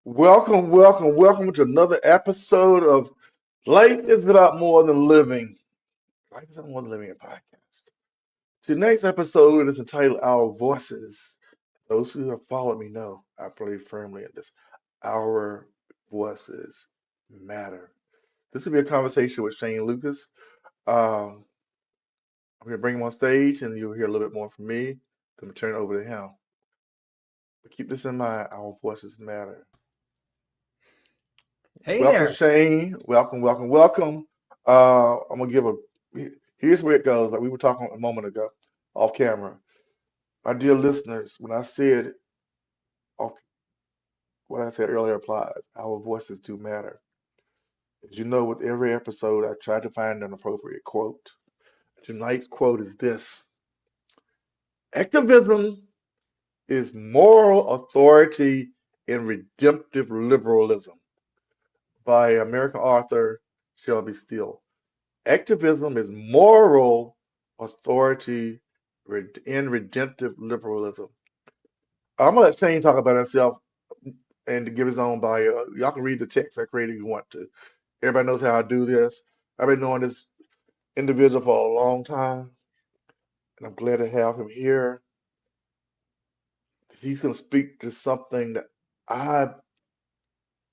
Welcome to another episode of Life is About More Than Living. Life is About More Than Living, a podcast. Tonight's episode is entitled Our Voices. Those who have followed me know I believe firmly in this. Our voices matter. This will be a conversation with Shane Lukas. Um, I'm going to bring him on stage and you'll hear a little bit more from me. Then turn it over to him. But keep this in mind, our voices matter. Hey Welcome, there. Shane. Welcome. I'm gonna give a here's where it goes. Like we were talking a moment ago, off camera. My dear listeners, when I said off, what I said earlier applies. Our voices do matter. As you know, with every episode, I try to find an appropriate quote. Tonight's quote is this: Activism is moral authority in redemptive liberalism by American author Shelby Steele. Activism is moral authority in redemptive liberalism. I'm gonna let Shane talk about himself and to give his own bio. Y'all can read the text I created if you want to. Everybody knows how I do this. I've been knowing this individual for a long time, and I'm glad to have him here because he's gonna speak to something that I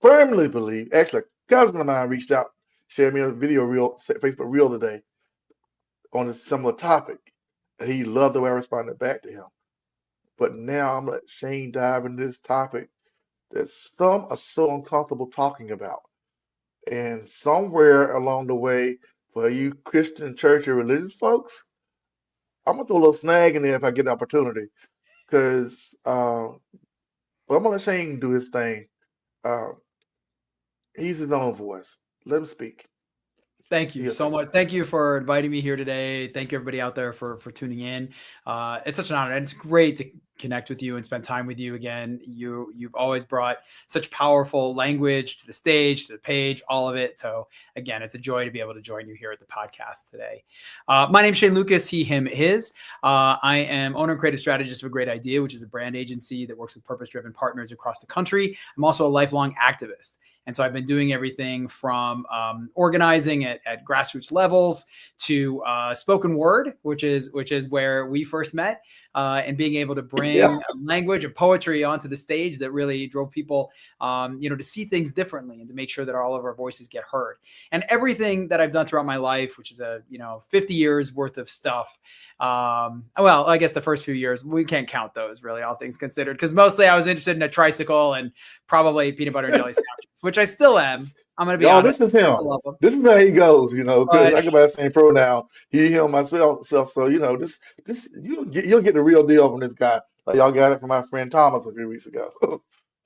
firmly believe. Actually, a cousin of mine reached out, shared me a video reel, Facebook reel today on a similar topic. And he loved the way I responded back to him. But now I'm gonna let Shane dive into this topic that some are so uncomfortable talking about. And somewhere along the way, for you Christian church and religious folks, I'm gonna throw a little snag in there if I get an opportunity. Because but I'm gonna let Shane do his thing. Uh, he's his own voice. Let him speak. Thank you He'll so say much. Thank you for inviting me here today. Thank you everybody out there for tuning in. It's such an honor, and it's great to connect with you and spend time with you again. You've always brought such powerful language to the stage, to the page, all of it. So again, it's a joy to be able to join you here at the podcast today. My name's Shane Lukas. He, him, his. I am owner and creative strategist of A Great Idea, which is a brand agency that works with purpose-driven partners across the country. I'm also a lifelong activist. And so I've been doing everything from organizing at grassroots levels to spoken word, which is where we first met, and being able to yeah. bring language and poetry onto the stage that really drove people, to see things differently and to make sure that all of our voices get heard. And everything that I've done throughout my life, which is 50 years worth of stuff. Well, I guess the first few years, we can't count those really, all things considered, because mostly I was interested in a tricycle and probably peanut butter and jelly sandwiches, which I still am. I'm going to be Y'all, honest. this is I him. still love them. This is how he goes, because But I go by the same pronoun. He, him, myself. So, this you'll get the real deal from this guy. Like y'all got it from my friend Thomas a few weeks ago.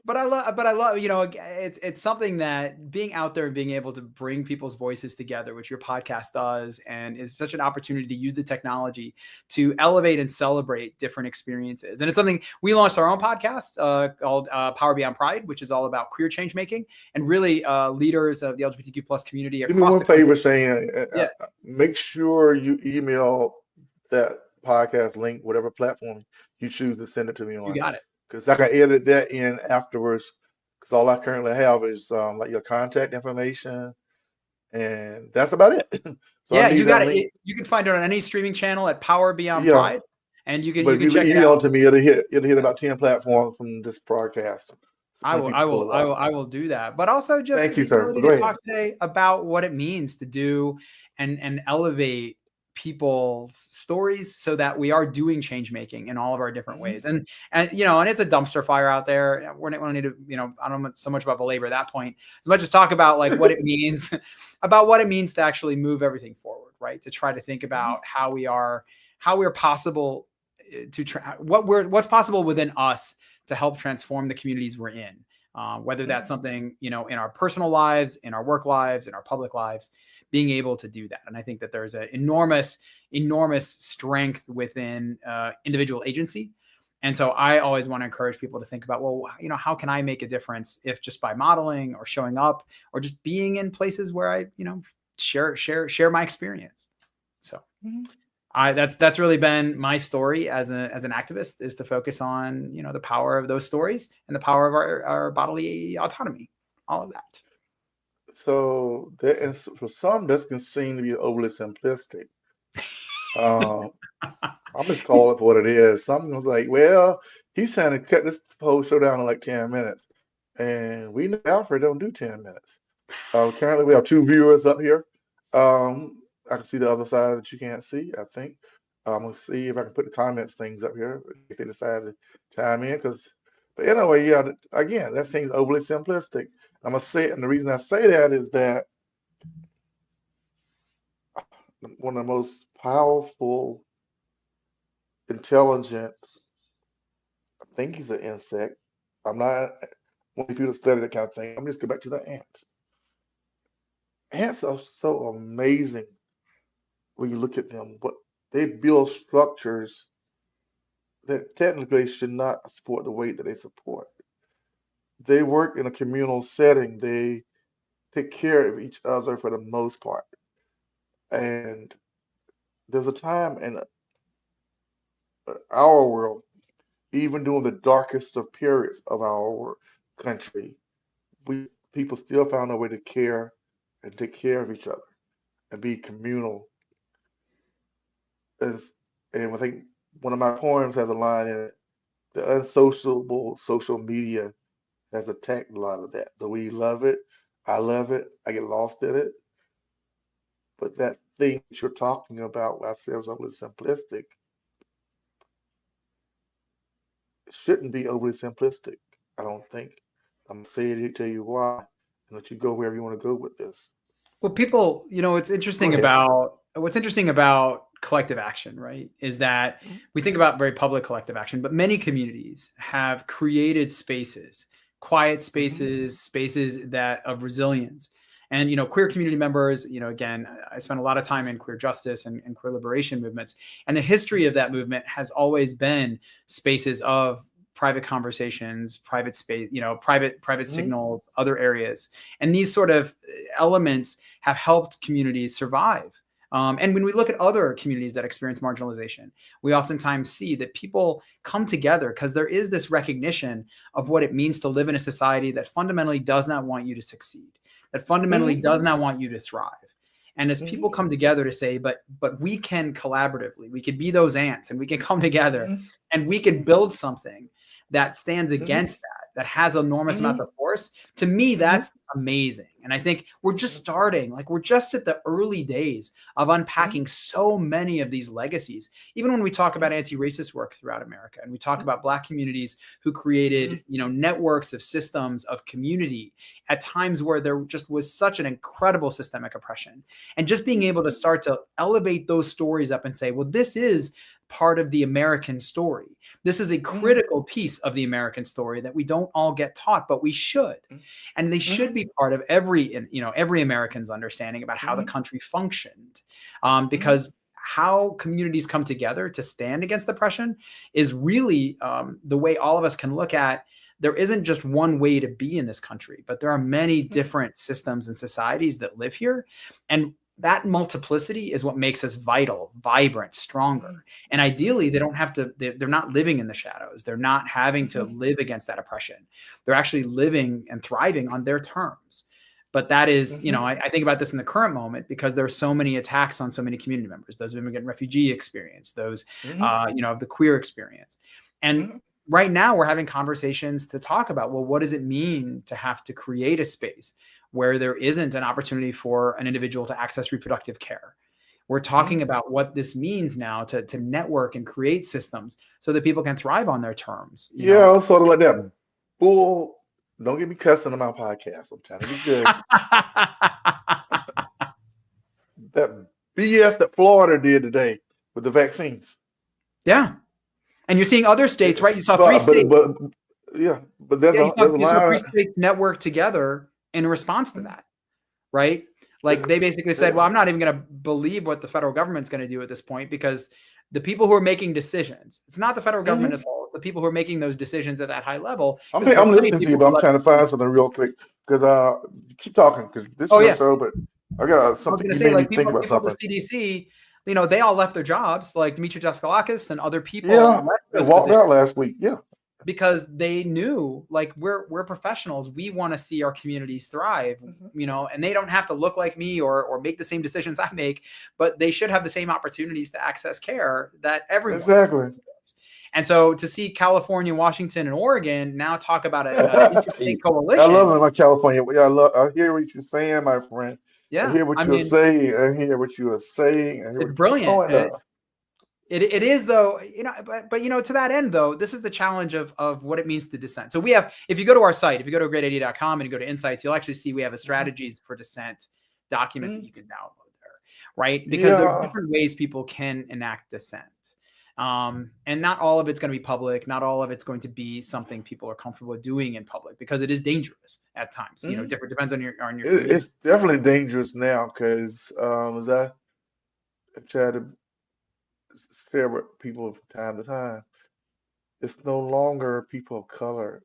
I love, it's something that being out there and being able to bring people's voices together, which your podcast does, and is such an opportunity to use the technology to elevate and celebrate different experiences. And it's something we launched our own podcast called Power Beyond Pride, which is all about queer change making and really leaders of the LGBTQ plus community Do me across one the country. favor, Shane. Yeah, Make sure you email that podcast link, whatever platform you choose to send it to me you on, got it. because I can edit that in afterwards. Because all I currently have is like your contact information, and that's about it. So I Yeah, need you that got link. it. You can find it on any streaming channel at Power Beyond Yeah. Pride, and you can But you if can you check it email out. it to me, it'll hit about 10 platforms from this broadcast. So I plenty of will, people I pull will, it I up. will, I will do that. But also just Thank the you, sir. ability But go to ahead. talk today about what it means to do and elevate people's stories so that we are doing change making in all of our different Hmm. ways. And it's a dumpster fire out there. We don't need to, I don't know so much about belabor that point as much as talk about like what it means about what it means to actually move everything forward, right? To try to think about how we are possible to what's possible within us to help transform the communities we're in. Whether that's something, in our personal lives, in our work lives, in our public lives, being able to do that. And I think that there's an enormous strength within individual agency. And so I always want to encourage people to think about, well, how can I make a difference if just by modeling or showing up or just being in places where I, share my experience. So Hmm. That's really been my story as an activist, is to focus on, the power of those stories and the power of our bodily autonomy, all of that. So for some, this can seem to be overly simplistic. Uh, I'm just calling it for what it is. Someone's like, well, he's trying to cut this whole show down in like 10 minutes. And we know Alfred don't do 10 minutes. Currently, we have 2 viewers up here. I can see the other side that you can't see, I think. I'm going to see if I can put the comments things up here if they decide to chime in. But anyway, yeah, again, that seems overly simplistic. I'm going to say it, and the reason I say that is that one of the most powerful, intelligent, I think he's an insect. I'm not one people study that kind of thing. I'm just go back to the ant. Ants are so amazing when you look at them. But they build structures that technically should not support the weight that they support. They work in a communal setting. They take care of each other for the most part. And there's a time in our world, even during the darkest of periods of our country, people still found a way to care and take care of each other and be communal. And I think one of my poems has a line in it: the unsociable social media has attacked a lot of that. Though we love it, I get lost in it. But that thing that you're talking about, I said was overly simplistic, it shouldn't be overly simplistic, I don't think. I'm gonna say it, tell you why, and let you go wherever you want to go with this. Well, people, what's interesting about collective action, right, is that we think about very public collective action, but many communities have created spaces, quiet spaces, spaces that of resilience. And, queer community members, again, I spent a lot of time in queer justice and queer liberation movements. And the history of that movement has always been spaces of private conversations, private space, private signals, other areas. And these sort of elements have helped communities survive. And when we look at other communities that experience marginalization, we oftentimes see that people come together because there is this recognition of what it means to live in a society that fundamentally does not want you to succeed, that fundamentally does not want you to thrive. And as people come together to say, but we can collaboratively, we can be those ants and we can come together and we can build something that stands against that has enormous amounts of force. To me, that's amazing. And I think we're just starting, we're just at the early days of unpacking so many of these legacies. Even when we talk about anti-racist work throughout America, and we talk about Black communities who created, networks of systems of community at times where there just was such an incredible systemic oppression, and just being able to start to elevate those stories up and say, well, this is part of the American story. This is a critical piece of the American story that we don't all get taught, but we should. And they should be part of every American's understanding about how the country functioned. Because how communities come together to stand against oppression is really the way all of us can look at. There isn't just one way to be in this country, but there are many different systems and societies that live here. And that multiplicity is what makes us vital, vibrant, stronger. And ideally, they don't have to, they're not living in the shadows. They're not having to live against that oppression. They're actually living and thriving on their terms. But that is, I think about this in the current moment because there are so many attacks on so many community members, those of immigrant refugee experience, those, of the queer experience. And right now we're having conversations to talk about, well, what does it mean to have to create a space where there isn't an opportunity for an individual to access reproductive care? We're talking about what this means now to network and create systems so that people can thrive on their terms. Sort of like that bull. Don't get me cussing on my podcast. I'm trying to be good. That BS that Florida did today with the vaccines. Yeah. And you're seeing other states, right? You saw 3 states. But there's a line. 3 states network together in response to that, right? They basically said, well, I'm not even going to believe what the federal government's going to do at this point because the people who are making decisions, it's not the federal government as whole, it's the people who are making those decisions at that high level. I'm listening to you, but I'm trying to find something real quick because keep talking because this is your show, but I got something you made me think about something. The CDC, they all left their jobs, like Dimitri Daskalakis and other people Yeah, left they those walked positions out last week. Yeah, because they knew, like, we're professionals. We want to see our communities thrive, hmm and they don't have to look like me or make the same decisions I make, but they should have the same opportunities to access care that everyone. exactly. And so to see California, Washington, and Oregon now talk about an interstate I love coalition. it about California. Yeah, I hear what you're saying, my friend. I Yeah, hear what I you're mean, saying. I hear what you are saying. I hear it's what you're brilliant. throwing up. It is, though, but to that end, though, this is the challenge of what it means to dissent. So we have, if you go to our site, if you go to greatidea.com and you go to Insights, you'll actually see we have a Mhm. strategies for dissent document that Mhm. you can download there, right? Because there are Yeah, different ways people can enact dissent. And not all of it's going to be public. Not all of it's going to be something people are comfortable doing in public, because it is dangerous at times. Mhm. Different depends on your community. It's definitely dangerous now because as I try to share with people from time to time, it's no longer people of color.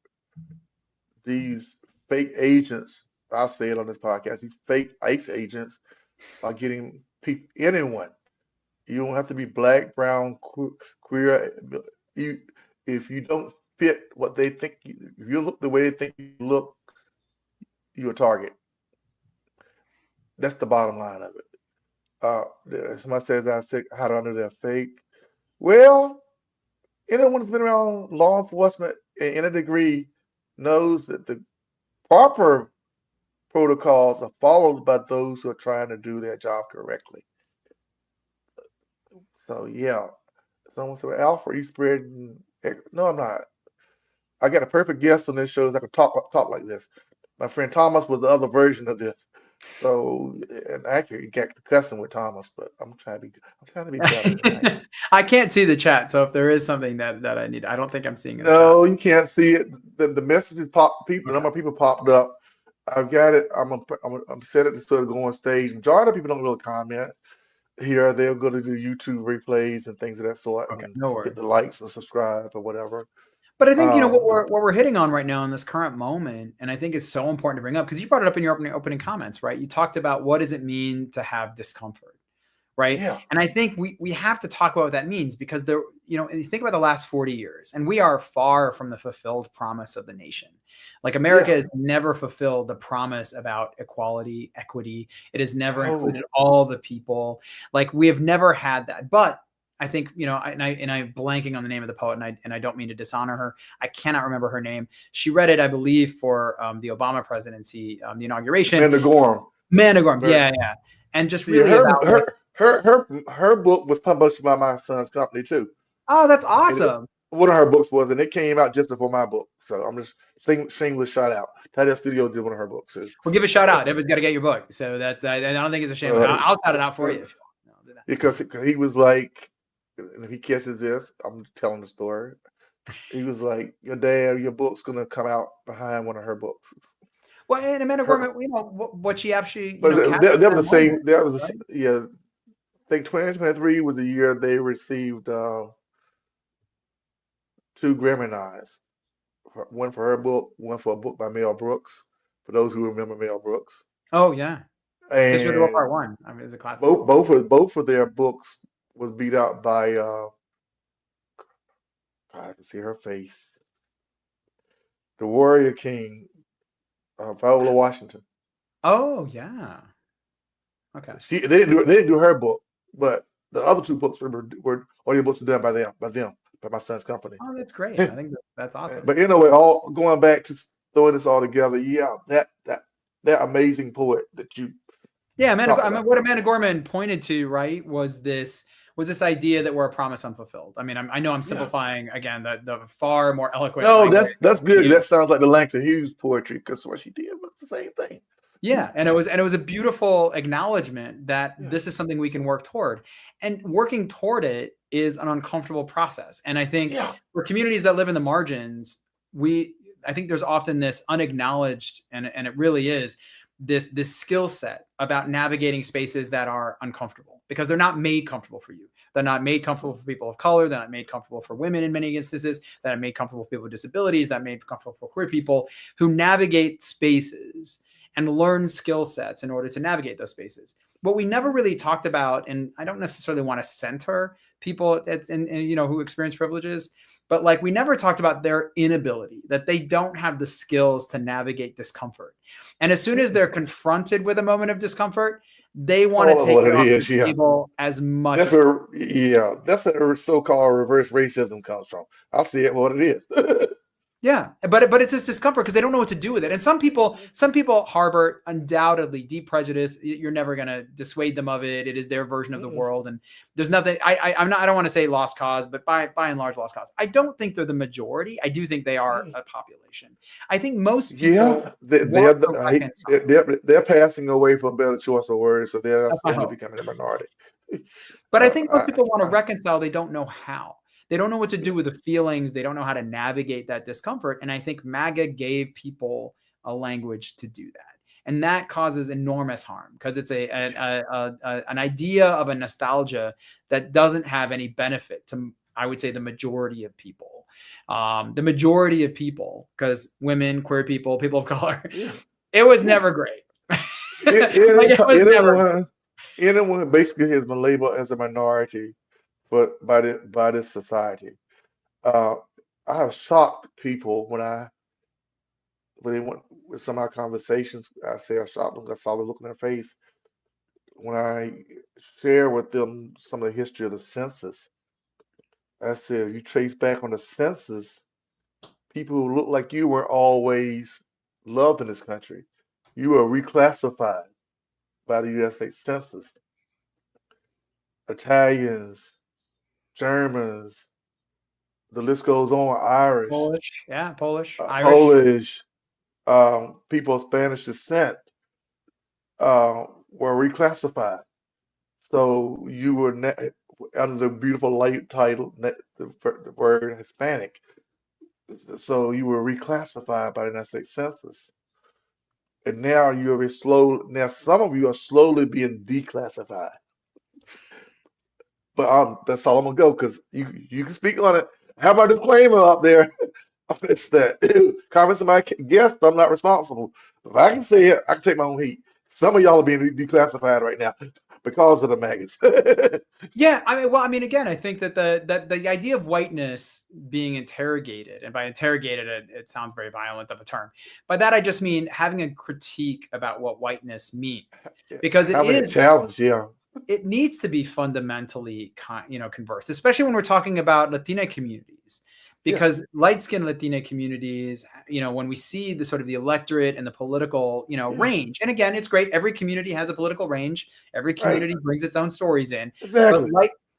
These fake agents, I'll say it on this podcast, these fake ICE agents are getting anyone. You don't have to be black, brown, queer. You, if you don't fit what they think, if you look the way they think you look, you're a target. That's the bottom line of it. Somebody says, "I said, how do I know they're fake?" Well, anyone who's been around law enforcement in a degree knows that the proper protocols are followed by those who are trying to do their job correctly. So yeah, someone said, "Alfred, you spreading?" No, I'm not. I got a perfect guest on this show that can talk like this. My friend Thomas was the other version of this. So, and actually, got cussing with Thomas, but I'm trying to be better tonight. I can't see the chat, so if there is something that I need, I don't think I'm seeing in the chat. No, you can't see it. The messages pop. People, Okay. number of people popped up. I've got it. I'm set it to sort of go on stage. Majority of people don't really comment here. They'll go to do YouTube replays and things of that sort Okay. and No hit worries. the likes and subscribe or whatever. But I think what But we're hitting on right now in this current moment, and I think it's so important to bring up, because you brought it up in your opening comments, right? You talked about, what does it mean to have discomfort, right? yeah, And I think we have to talk about what that means, because and you think about the last 40 years, and we are far from the fulfilled promise of the nation. Like, America yeah. has never fulfilled the promise about equality, equity. It has never included Oh, all the people. Like, we have never had that. But I think, I'm blanking on the name of the poet, and I don't mean to dishonor her. I cannot remember her name. She read it, I believe, for the Obama presidency, the inauguration. Amanda Gorham. Man of Gorms, Mer- yeah, yeah, and just See, really about, like, her book was published by my son's company too. oh, that's And awesome. one of her books was, and it came out just before my book. So I'm just shameless shout out. TEDx Studio did one of her books too. We'll give a shout out. Everybody's got to get your book. So that's that. And I don't think it's a shame. Uh, I'll shout it out for you if you want. No, I'll do that. because he was like, and if he catches this, I'm telling the story. He was like, "Your dad, your book's gonna come out behind one of her books." Well, and Amanda Her, Gorman, what she actually, but captured that in was that the same. moment, That was right? yeah. I think 2023 was the year they received 2 Grammy nods. One for her book, one for a book by Mel Brooks. For those who remember Mel Brooks, Oh yeah, History of the World and Part One. I mean, it's a classic. both of their books was beat out by I can see her face, the Warrior King, Viola Washington. Oh yeah. Okay. They didn't do her book, but the other 2 books were audiobooks were done by my son's company. Oh, that's great. I think that's awesome. But anyway, all going back to throwing this all together, yeah, that amazing poet that you Yeah, talked I mean, about. what Amanda Gorman pointed to, right, was this idea that we're a promise unfulfilled. I mean, I know I'm Yeah. simplifying again the far more eloquent No, language that's that she good. That sounds like the Langston Hughes poetry because what she did was the same thing. Yeah, and it was a beautiful acknowledgement that Yeah. this is something we can work toward. And working toward it is an uncomfortable process. And I think Yeah. for communities that live in the margins, I think there's often this unacknowledged, and it really is this skill set about navigating spaces that are uncomfortable, because they're not made comfortable for you. They're not made comfortable for people of color. They're not made comfortable for women in many instances. They're not made comfortable for people with disabilities. They're not made comfortable for queer people who navigate spaces and learn skill sets in order to navigate those spaces. what we never really talked about, and I don't necessarily want to center people that's who experience privileges, but like we never talked about their inability, that they don't have the skills to navigate discomfort. And as soon as they're confronted with a moment of discomfort, they want Call to it take what it it off the is. Yeah. table as much That's as possible. where, yeah, that's where so-called reverse racism comes from. I'll see it what it is. Yeah, but it's this discomfort because they don't know what to do with it. And some people harbor undoubtedly deep prejudice. You're never gonna dissuade them of it. It is their version of the Mm, world, and there's nothing. I'm not. I don't want to say lost cause, but by and large, lost cause. I don't think they're the majority. I do think they are mm. a population. I think most people Yeah, they, want they're to the, reconcile. they're passing away for a better choice of words, so they're That's my slowly hope. becoming a minority. But I Uh, think most I, people want to I, reconcile. They don't know how. They don't know what to yeah, do with the feelings. They don't know how to navigate that discomfort. And I think MAGA gave people a language to do that. And that causes enormous harm because it's an idea of a nostalgia that doesn't have any benefit to, I would say, the majority of people. The majority of people, because women, queer people, people of color, yeah, it was yeah. never great. Any, Like it was never great. anyone basically has been labeled as a minority, but by this society. Uh, I have shocked people when they went with some of our conversations. I say I shocked them. I saw the look on their face when I share with them some of the history of the census. I said, if you trace back on the census, people who look like you were always loved in this country. You were reclassified by the USA Census. Italians, Germans, the list goes on, Irish, Polish, yeah, Polish, Irish. Polish, people of Spanish descent were reclassified. So you were under the beautiful light title, the word Hispanic. So you were reclassified by the United States Census. And now now some of you are slowly being declassified. But that's all I'm gonna go because you can speak on it. Have my disclaimer up there. It's that comment somebody guessed I'm not responsible. If I can say it, I can take my own heat. Some of y'all are being declassified right now because of the maggots. Yeah, again, I think that the idea of whiteness being interrogated, and by interrogated, it sounds very violent of a term. By that, I just mean having a critique about what whiteness means, because Having a challenge, yeah, it needs to be fundamentally conversed, especially when we're talking about Latina communities, yeah, because light-skinned Latina communities, when we see the sort of the electorate and the political yeah, range, and again, it's great, every community has a political range, every right, community brings its own stories in, but exactly.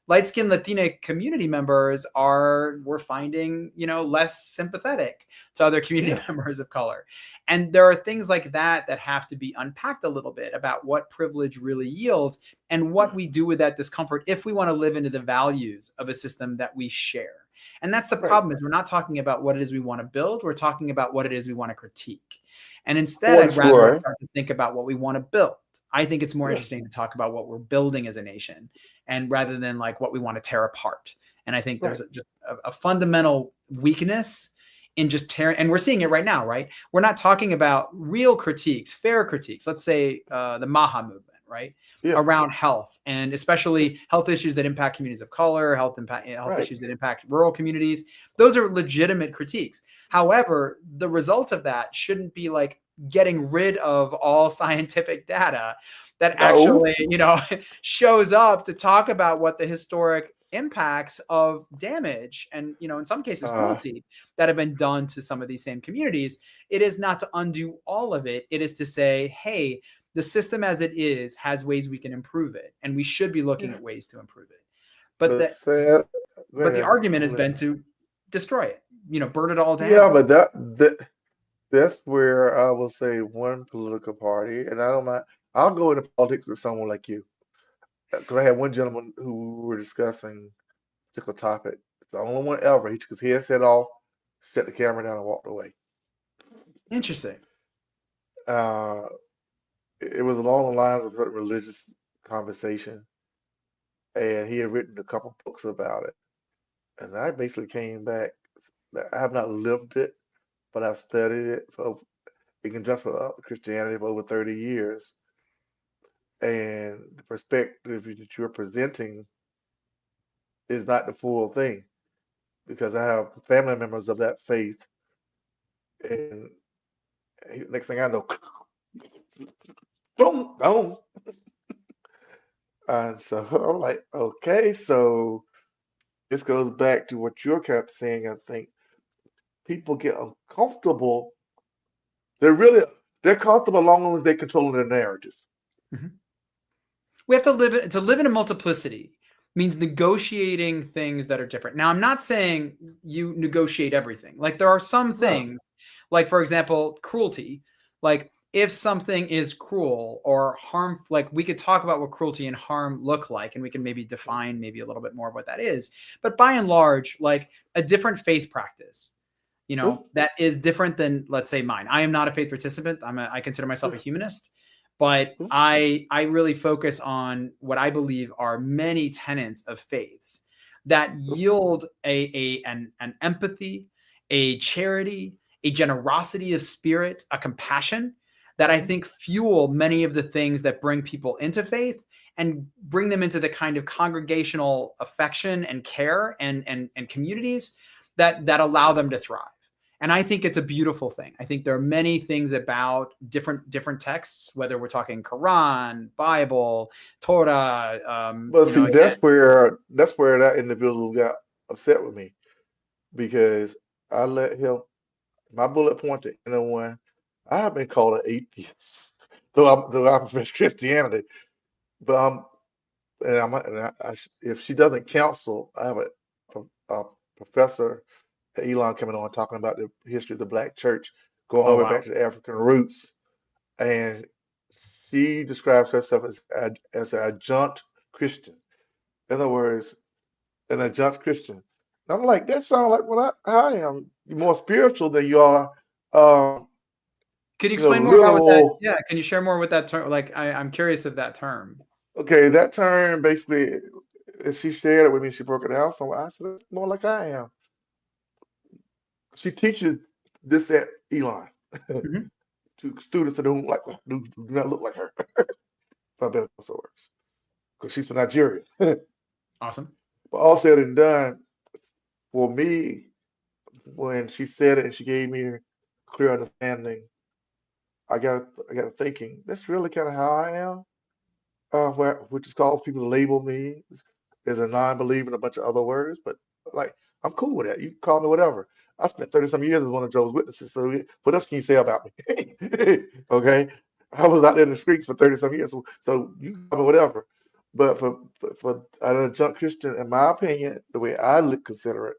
light-skinned Latina community members we're finding less sympathetic to other community Yeah, members of color. And there are things like that that have to be unpacked a little bit about what privilege really yields and what yeah, we do with that discomfort if we want to live into the values of a system that we share. And that's the right. problem, is we're not talking about what it is we want to build, we're talking about what it is we want to critique. And instead, For I'd rather us sure. start to think about what we want to build. I think it's more Yeah, interesting to talk about what we're building as a nation, and rather than like what we want to tear apart. And I think right. there's just a fundamental weakness in just tearing, and we're seeing it right now, right? We're not talking about real critiques, fair critiques. Let's say the Maha movement, right? Yeah, Around health, and yeah, especially health issues that impact communities of color, health right. issues that impact rural communities. Those are legitimate critiques. However, the result of that shouldn't be like getting rid of all scientific data that No. actually, shows up to talk about what the historic impacts of damage and, in some cases, Uh, cruelty that have been done to some of these same communities. It is not to undo all of it. It is to say, hey, the system as it is has ways we can improve it, and we should be looking yeah. at ways to improve it. But The the sad. Go but the ahead. argument I'm has been listening. to destroy it, burn it all Yeah, down. but that's where I will say one political party, and I don't mind. I'll go into politics with someone like you, because I had one gentleman who we were discussing a particular topic. It's the only one ever. He took his headset off, shut the camera down, and walked away. Interesting. Uh, it was along the lines of a religious conversation, and he had written a couple books about it. And I basically came back. I have not lived it, but I've studied it in conjunction with Christianity for over 30 years. and the perspective that you're presenting is not the full thing. Because I have family members of that faith, and next thing I know, boom, gone. And so I'm like, okay, so this goes back to what you're kind of saying. I think people get uncomfortable. They're really they're comfortable as long as they control their narrative. Mhm. We have to live in a multiplicity means negotiating things that are different. Now, I'm not saying you negotiate everything. Like there are some No. things, like for example, cruelty. Like if something is cruel or harm, like we could talk about what cruelty and harm look like, and we can maybe define maybe a little bit more of what that is. But by and large, like a different faith practice, that is different than, let's say, mine. I am not a faith participant. I consider myself a humanist, but I really focus on what I believe are many tenets of faiths that yield an empathy, a charity, a generosity of spirit, a compassion that I think fuel many of the things that bring people into faith and bring them into the kind of congregational affection and care and communities that allow them to thrive. And I think it's a beautiful thing. I think there are many things about different texts, whether we're talking Quran, Bible, Torah, But see, again. that's where that individual got upset with me because I let him my bullet point to anyone. I have been called an atheist, though I profess Christianity, but if she doesn't counsel, I have a professor at Elon coming on talking about the history of the Black church, going all Oh the way wow. back to the African roots, and she describes herself as an adjunct Christian. In other words, an adjunct Christian. And I'm like, that sounds like what I am. You're more spiritual than you are, um, Could you explain more about what that? literal. Yeah, can you share more with that term? Like I'm curious of that term. Okay, that term basically, as she shared it with me, she broke it down. So I said, that's more like I am. She teaches this at Elon Mhm. to students that do not look like her, for better words, because she's from Nigeria. But Awesome. all said and done, for me, when she said it and she gave me a clear understanding, I got thinking, that's really kind of how I am, which is cause people to label me as a non-believer and a bunch of other words. But like, I'm cool with that. You can call me whatever. I spent 30 some years as one of Joe's witnesses. So what else can you say about me? Okay, I was out there in the streets for 30 some years. So you can call me whatever. But for an adjunct Christian, in my opinion, the way I consider it,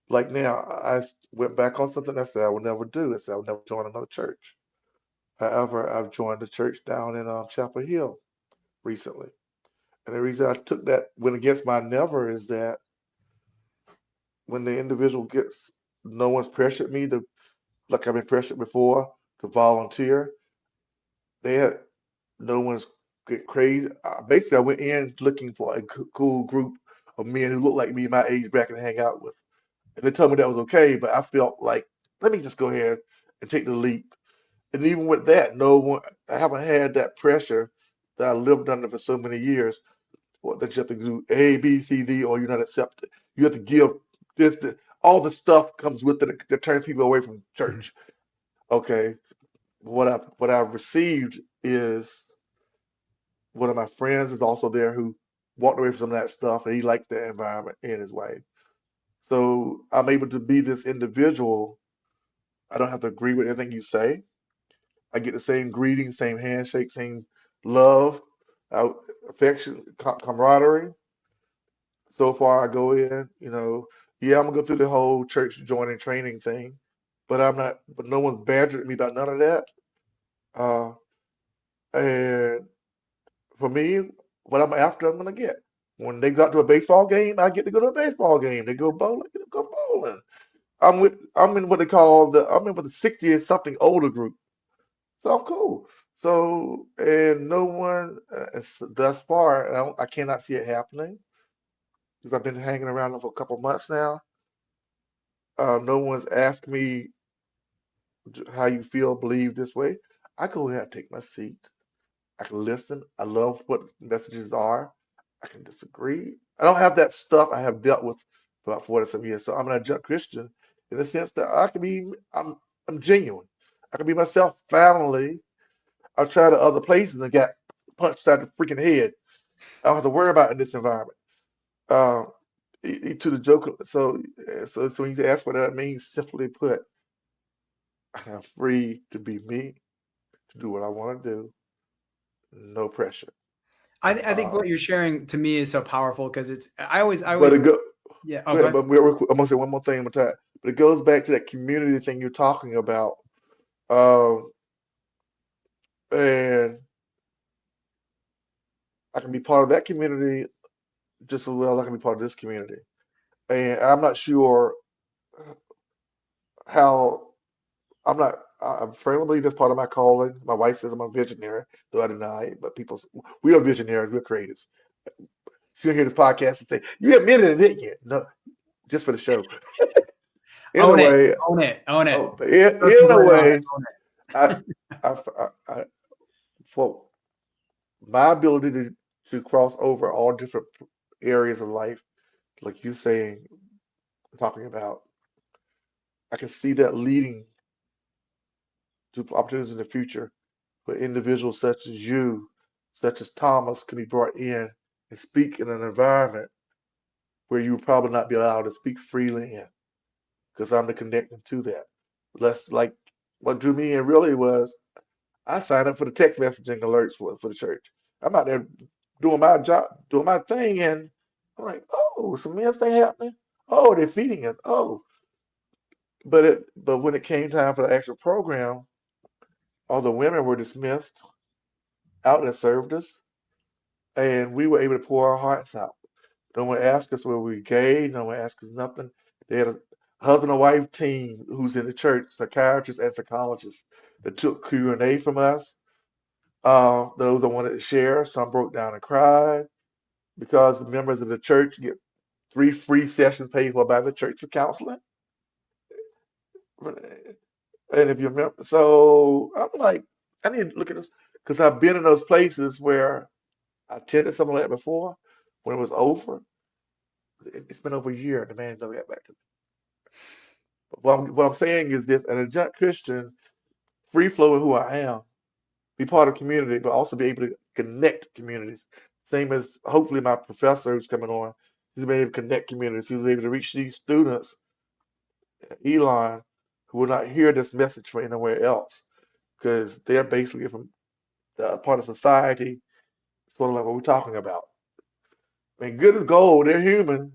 like now, went back on something I said I would never do. I said I would never join another church. However, I've joined the church down in Chapel Hill recently. And the reason I took that went against my never is that when the individual gets, no one's pressured me to, like I've been pressured before, to volunteer. They had no one's get crazy. Basically, I went in looking for a cool group of men who looked like me, my age bracket, to hang out with. And they told me that was okay, but I felt like, let me just go ahead and take the leap. And even with that, no one, I haven't had that pressure that I lived under for so many years. What that you have to do A, B, C, D, or you're not accepted. You have to give all the stuff comes with it that turns people away from Mhm. church. Okay, what I've received is one of my friends is also there who walked away from some of that stuff, and he likes the environment and his wife. So I'm able to be this individual. I don't have to agree with anything you say. I get the same greeting, same handshake, same love, uh, affection, camaraderie. So far, I go in, yeah, I'm gonna go through the whole church joining training thing, but I'm not, but no one's badgered me about none of that. Uh, and for me, what I'm after, I'm gonna get. When they got to a baseball game, I get to go to a baseball game. They go bowling, I get to go bowling. I'm in with the 60 and something older group, so I'm cool. So, and no one thus far, I cannot see it happening because I've been hanging around them for a couple months now. No one's asked me how you feel, believe this way. I go ahead and take my seat. I can listen. I love what messages are. I can disagree. I don't have that stuff I have dealt with for about 47 years. So I'm an adjunct Christian in the sense that I'm genuine. I can be myself. Finally, I've tried other places and got punched inside the freaking head. I don't have to worry about it in this environment. Uh, to the joke. So when you ask what that means, simply put, I'm free to be me, to do what I want to do, no pressure. I think Uh, what you're sharing to me is so powerful because it's I but it always go, yeah. Oh, go go ahead, ahead. but I'm gonna say one more thing one time. But it goes back to that community thing you're talking about. Um, and I can be part of that community just as well as I can be part of this community. And I'm not sure how I firmly believe that's part of my calling. My wife says I'm a visionary, though I deny it. But we are visionaries, we're creatives. She'll hear this podcast and say, "You admitted it, didn't you?" No, just for the show. Own it, Anyway, own it, own it. oh, but Circle in a right on it, way, own I, it. I for my ability to cross over all different areas of life, like you saying, talking about, I can see that leading to opportunities in the future where individuals such as you, such as Thomas, can be brought in and speak in an environment where you would probably not be allowed to speak freely in, because I'm the connecting to that. Less like what drew me in really was I signed up for the text messaging alerts for the church. I'm out there doing my job, doing my thing, and I'm like, oh, some men's thing happening. Oh, they're feeding us. Oh, but when it came time for the actual program, all the women were dismissed out that served us, and we were able to pour our hearts out. No one asked us were we gay. No one asked us nothing. They had a husband and wife team who's in the church, psychiatrists and psychologists, that took Q&A from us. Those that wanted to share, some broke down and cried because the members of the church get 3 free sessions paid for by the church for counseling. And if you remember, so I'm like, I need to look at this because I've been in those places where I attended something like that before. When it was over, it's been over a year, and the man never got back to me. But what I'm saying is this: an adjunct Christian, free flowing who I am, be part of community, but also be able to connect communities. Same as hopefully my professor who's coming on, he's been able to connect communities. He's able to reach these students, Elon, who will not hear this message from anywhere else because they're basically from the part of society, sort of like what we're talking about. I mean, good as gold, they're human,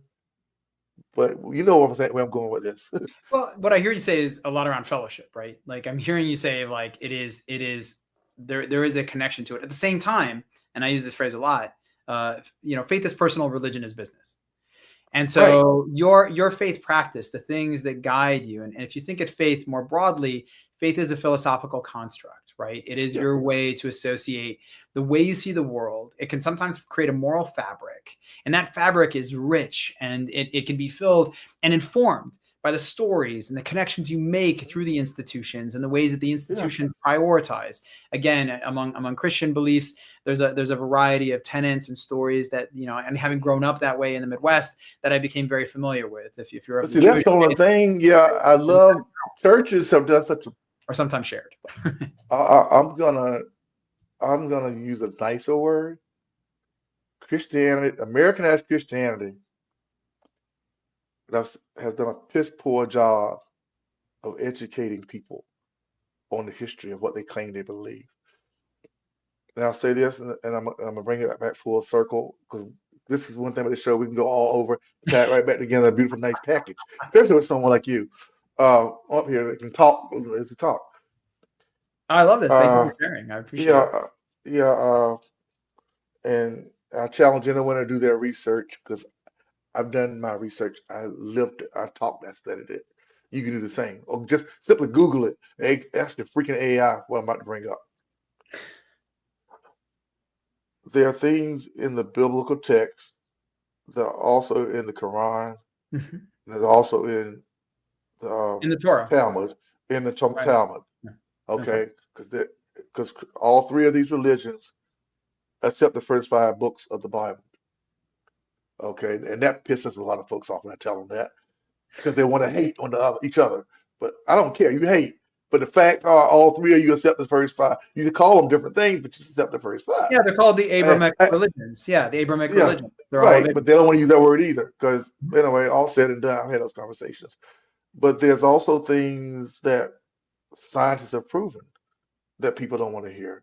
but you know what I'm saying, where I'm going with this. Well, what I hear you say is a lot around fellowship, right? Like I'm hearing you say like there is a connection to it. At the same time, and I use this phrase a lot, faith is personal, religion is business. And Right. so your faith practice, the things that guide you, and if you think of faith more broadly, faith is a philosophical construct, right? It is Yeah. your way to associate the way you see the world. It can sometimes create a moral fabric, and that fabric is rich and it can be filled and informed by the stories and the connections you make through the institutions and the ways that the Yeah. institutions prioritize. Again, among Christian beliefs, there's a variety of tenets and stories that, and having grown up that way in the Midwest, that I became very familiar with. If you're But of the see, that's Jewish the only faith, thing. Yeah, I love churches have done such a. or sometimes shared. I'm gonna use a nicer word. Christianity, Americanized Christianity, has done a piss poor job of educating people on the history of what they claim they believe. And I'll say this, and I'm gonna bring it back full circle because this is one thing about the show we can go all over, tie it right back together, a beautiful, nice package, especially with someone like you up here that can talk as we talk. I love this. Thank you Uh, for sharing. I appreciate yeah, it. yeah, and I challenge anyone to do their research because I've done my research. I lived it. I taught it. I studied it. You can do the same, or just simply Google it. Hey, ask the freaking AI what I'm about to bring up. There are things in the biblical text that are also in the Quran, Mhm. and they're also in the In the Torah, Talmud, in the right? Talmud. Yeah, that's right. Okay, because all three of these religions accept the first 5 books of the Bible. Okay, and that pisses a lot of folks off when I tell them that because they want to hate on each other. But I don't care. You hate. But the fact are, all 3 of you accept the first 5. You can call them different things, but you accept the first 5. Yeah, they're called the Uh, Abrahamic uh, religions. Yeah, the Abrahamic yeah, religions. They're all right. available. But they don't want to use that word either because, anyway, all said and done, I've had those conversations. But there's also things that scientists have proven that people don't want to hear,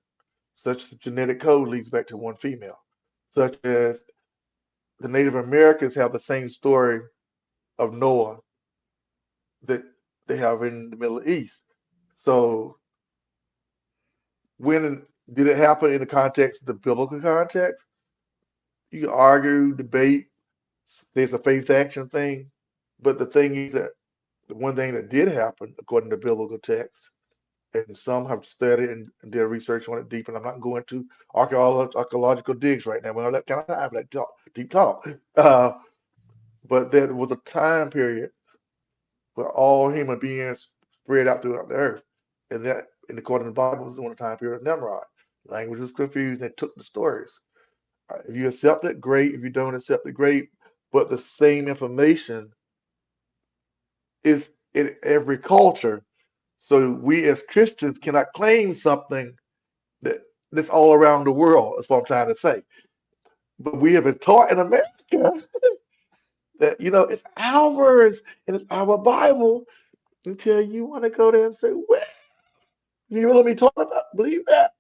such as genetic code leads back to one female, such as the Native Americans have the same story of Noah that they have in the Middle East. So when did it happen in the context of the biblical context? You can argue, debate, there's a faith action thing, but the thing is that the one thing that did happen according to biblical text, and some have studied and did research on it deep, and I'm not going to archaeological digs right now. We don't have that kind of time for that deep talk. But there was a time period where all human beings spread out throughout the earth. And that, in according to the Bible, was during the time period of Nimrod. Language was confused, and they took the stories. If you accept it, great. If you don't accept it, great. But the same information is in every culture. So we as Christians cannot claim something that's all around the world, is what I'm trying to say. But we have been taught in America that, it's ours and it's our Bible until you want to go there and say, well, you really be talking about, believe that,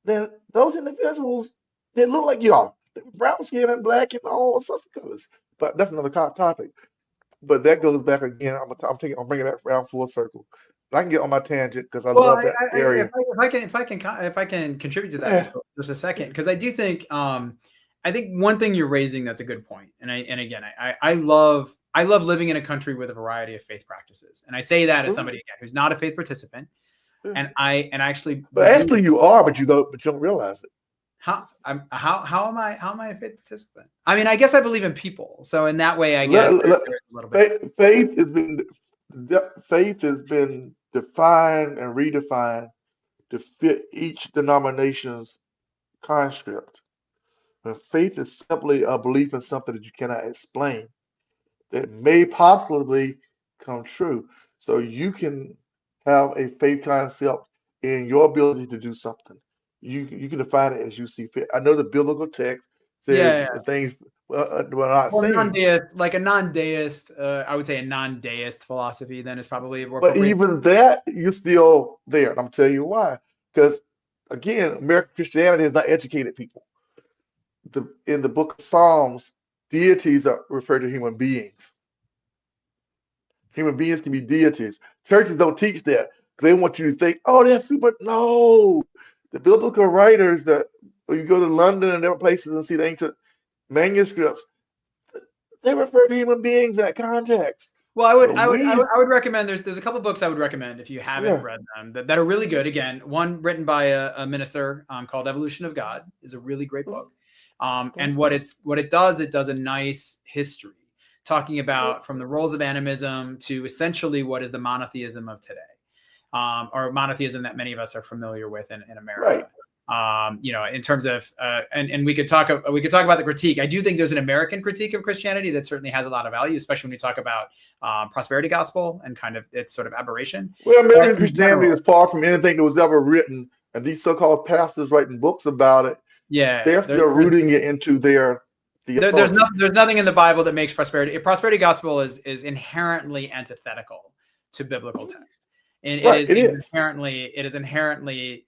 then those individuals, they look like y'all. They're brown skin and black and all sorts of colors. But that's another topic. But that goes back again. I'm bringing that around full circle. But I can get on my tangent because I Well, love that area. if I can contribute to that just a second, because I do think I think one thing you're raising that's a good point, and again I love living in a country with a variety of faith practices, and I say that as somebody again who's not a faith participant, and I actually. But actually, you are, but you don't realize it. How am I a faith participant? I mean, I guess I believe in people, so in that way, I guess there's a little bit. Faith has been defined and redefined to fit each denomination's construct. And faith is simply a belief in something that you cannot explain that may possibly come true. So you can have a faith concept in your ability to do something. You can define it as you see fit. I know the biblical text says things we're not Well, saying. like a non-deist, I would say a non-deist philosophy then is probably more But appropriate. even that, you're still there. And I'm telling you why. Because again, American Christianity has not educated people. In the book of Psalms, deities are referred to human beings. Human beings can be deities. Churches don't teach that. They want you to think, oh, that's super. No. The biblical writers that when you go to London and different places and see the ancient manuscripts, they refer to human beings in that context. Well, I would recommend there's a couple books I would recommend if you haven't read them that are really good. Again, one written by a minister called Evolution of God is a really great book. And what it does a nice history talking about from the roles of animism to essentially what is the monotheism of today, or monotheism that many of us are familiar with in America. Right. In terms of and we could talk about the critique. I do think there's an American critique of Christianity that certainly has a lot of value, especially when we talk about prosperity gospel and kind of its sort of aberration. Well, American Christianity is far from anything that was ever written, and these so-called pastors writing books about it. Yeah, they're still rooting it into their. There's nothing in the Bible that makes prosperity gospel is inherently antithetical to biblical text, and it is inherently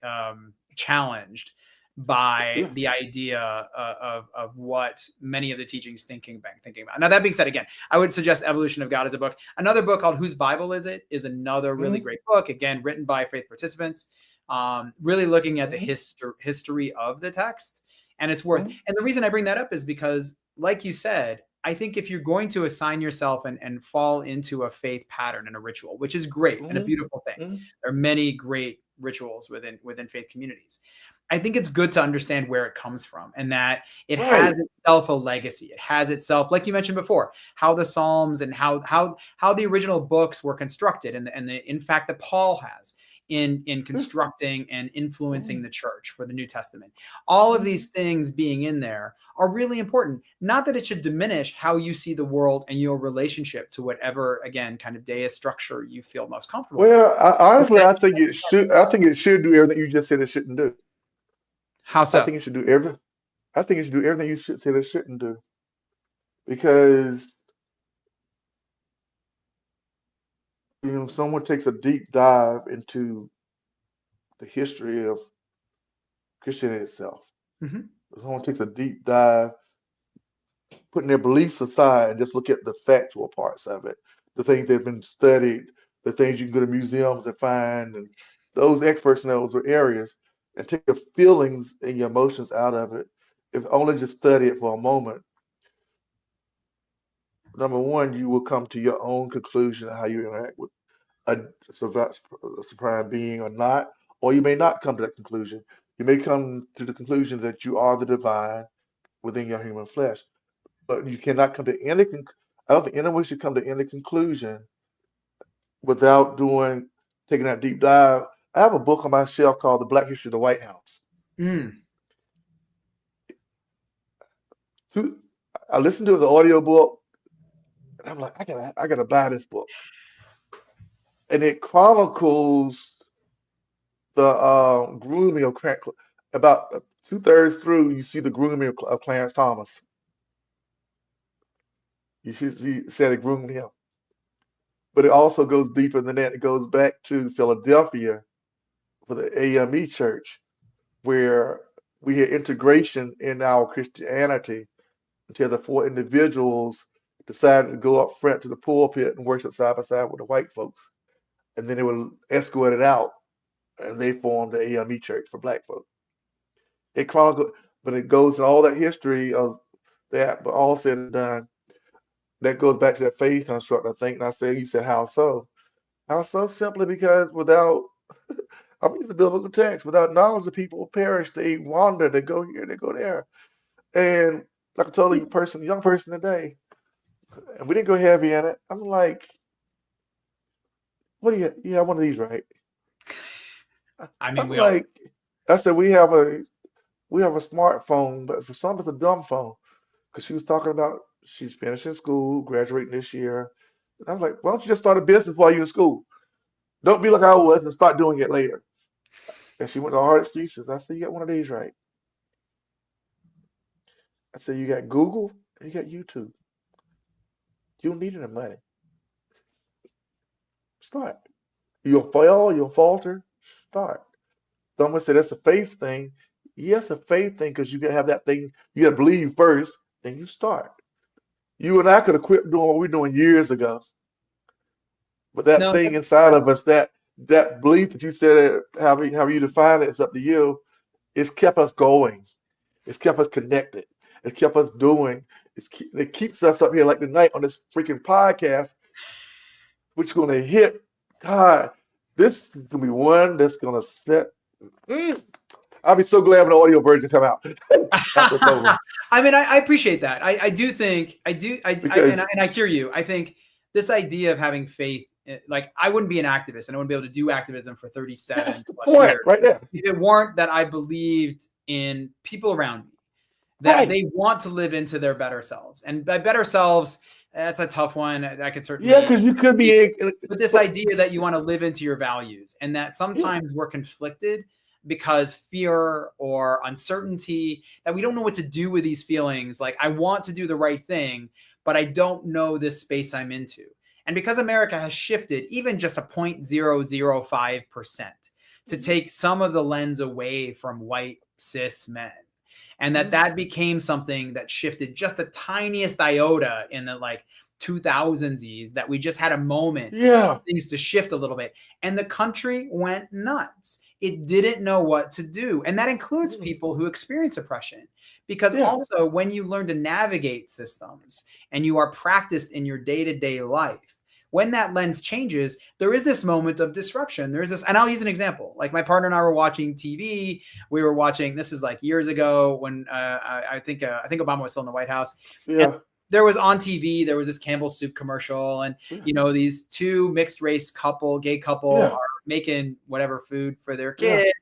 challenged by the idea of what many of the teachings thinking about. Now, that being said, again, I would suggest Evolution of God as a book. Another book called Whose Bible Is It? Is another really great book, again, written by faith participants, really looking at the history of the text. And it's worth, and the reason I bring that up is because, like you said, I think if you're going to assign yourself and fall into a faith pattern and a ritual, which is great and a beautiful thing, there are many great rituals within faith communities. I think it's good to understand where it comes from and that it has itself a legacy. It has itself, like you mentioned before, how the Psalms and how the original books were constructed and the in fact that Paul has in constructing and influencing the church for the New Testament. All of these things being in there are really important. Not that it should diminish how you see the world and your relationship to whatever, again, kind of deist structure you feel most comfortable with. Well, honestly, I think it should. I think it should do everything you just said it shouldn't do. How I so? think it should do every. I think it should do everything you should said it shouldn't do, because someone takes a deep dive into the history of Christianity itself. Mm-hmm. Someone takes a deep dive, putting their beliefs aside and just look at the factual parts of it, the things that have been studied, the things you can go to museums and find, and those experts in those areas, and take your feelings and your emotions out of it. If only just study it for a moment, number one, you will come to your own conclusion of how you interact with a supreme being or not, or you may not come to that conclusion. You may come to the conclusion that you are the divine within your human flesh, but you cannot come to any. I don't think anyone should come to any conclusion without taking that deep dive. I have a book on my shelf called "The Black History of the White House." Mm. I listened to the audio book, and I'm like, I gotta buy this book, and it chronicles the grooming of about 2/3 through. You see the grooming of Clarence Thomas. You said it groomed him, but it also goes deeper than that. It goes back to Philadelphia for the AME Church, where we had integration in our Christianity until the four individuals decided to go up front to the pulpit and worship side by side with the white folks. And then they were escorted out and they formed the AME Church for black folks. It chronicles, but it goes in all that history of that, but all said and done, that goes back to that faith construct, I think. And you said, how so? How so? Simply because without, I'm using the biblical text, without knowledge, the people perish, they wander, they go here, they go there. And like I told a young person today, and we didn't go heavy in it. I'm like, what do you have one of these, right? I mean, I'm we all. like, I said, we have a smartphone, but for some it's a dumb phone. Because she was talking about she's finishing school, graduating this year. And I was like, why don't you just start a business while you're in school? Don't be like I was and start doing it later. And she went to hard excuses. I said, you got one of these right. I said, you got Google and you got YouTube. You don't need any money. Start. You'll fail, you'll falter. Start. Someone said that's a faith thing. Yes, a faith thing because you gotta have that thing. You gotta believe first, then you start. You and I could have quit doing what we're doing years ago, but that No, thing inside of us, that belief that you said, however you define it, it's up to you. It's kept us going. It's kept us connected. It's kept us doing. It keeps us up here like tonight on this freaking podcast, which is going to hit. God, this is going to be one that's going to set. Mm, I'll be so glad when the audio version come out after it's over. I mean, I appreciate that. I do think Because and I hear you. I think this idea of having faith, like I wouldn't be an activist and I wouldn't be able to do activism for 37 that's the plus point years right there. if it weren't that I believed in people around me, that Right. they want to live into their better selves. And by better selves, that's a tough one. I could Yeah, certainly, because you could be, but this but idea that you want to live into your values and that yeah, sometimes we're conflicted because fear or uncertainty, that we don't know what to do with these feelings. Like, I want to do the right thing, but I don't know this space I'm into. And because America has shifted even just a 0.005% to take some of the lens away from white cis men, and that became something that shifted just the tiniest iota in the like 2000s, that we just had a moment yeah, for things to shift a little bit, and the country went nuts. It didn't know what to do, and that includes people who experience oppression, because yeah, also when you learn to navigate systems and you are practiced in your day-to-day life, when that lens changes, there is this moment of disruption. There is this, and I'll use an example. Like my partner and I were watching TV. We were watching. This is like years ago when I think Obama was still in the White House, and yeah, there was on TV. There was this Campbell soup commercial, and these two mixed race couple, gay couple, yeah, are making whatever food for their Yeah. kid.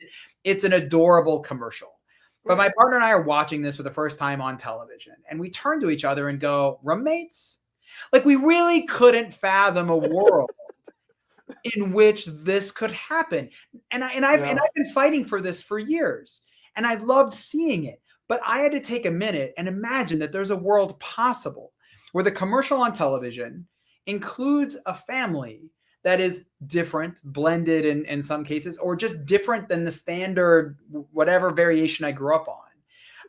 It's an adorable commercial. But my Right. partner and I are watching this for the first time on television, and we turn to each other and go, roommates? Like, we really couldn't fathom a world in which this could happen. I've Yeah. been fighting for this for years, and I loved seeing it. But I had to take a minute and imagine that there's a world possible where the commercial on television includes a family that is different, blended in some cases, or just different than the standard whatever variation I grew up on.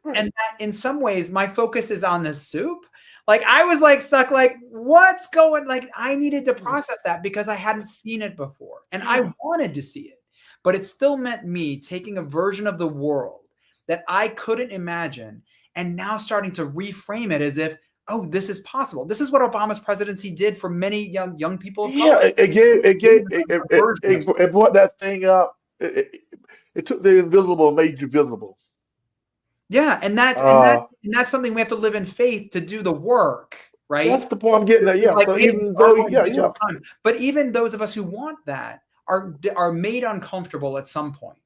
Right. And that in some ways my focus is on the soup. Like, I was like stuck, like, what's going, like, I needed to process that because I hadn't seen it before and I Yeah. wanted to see it, but it still meant me taking a version of the world that I couldn't imagine and now starting to reframe it as if, oh, this is possible. This is what Obama's presidency did for many young people of color. Yeah. A version of, It brought that thing up. It took the invisible and made you visible. yeah, and Uh, that's something we have to live in faith to do the work, right? that's the point I'm getting at. It's Yeah. like, So hey, even our though, world yeah, takes some yeah, time. But even those of us who want that are made uncomfortable at some point.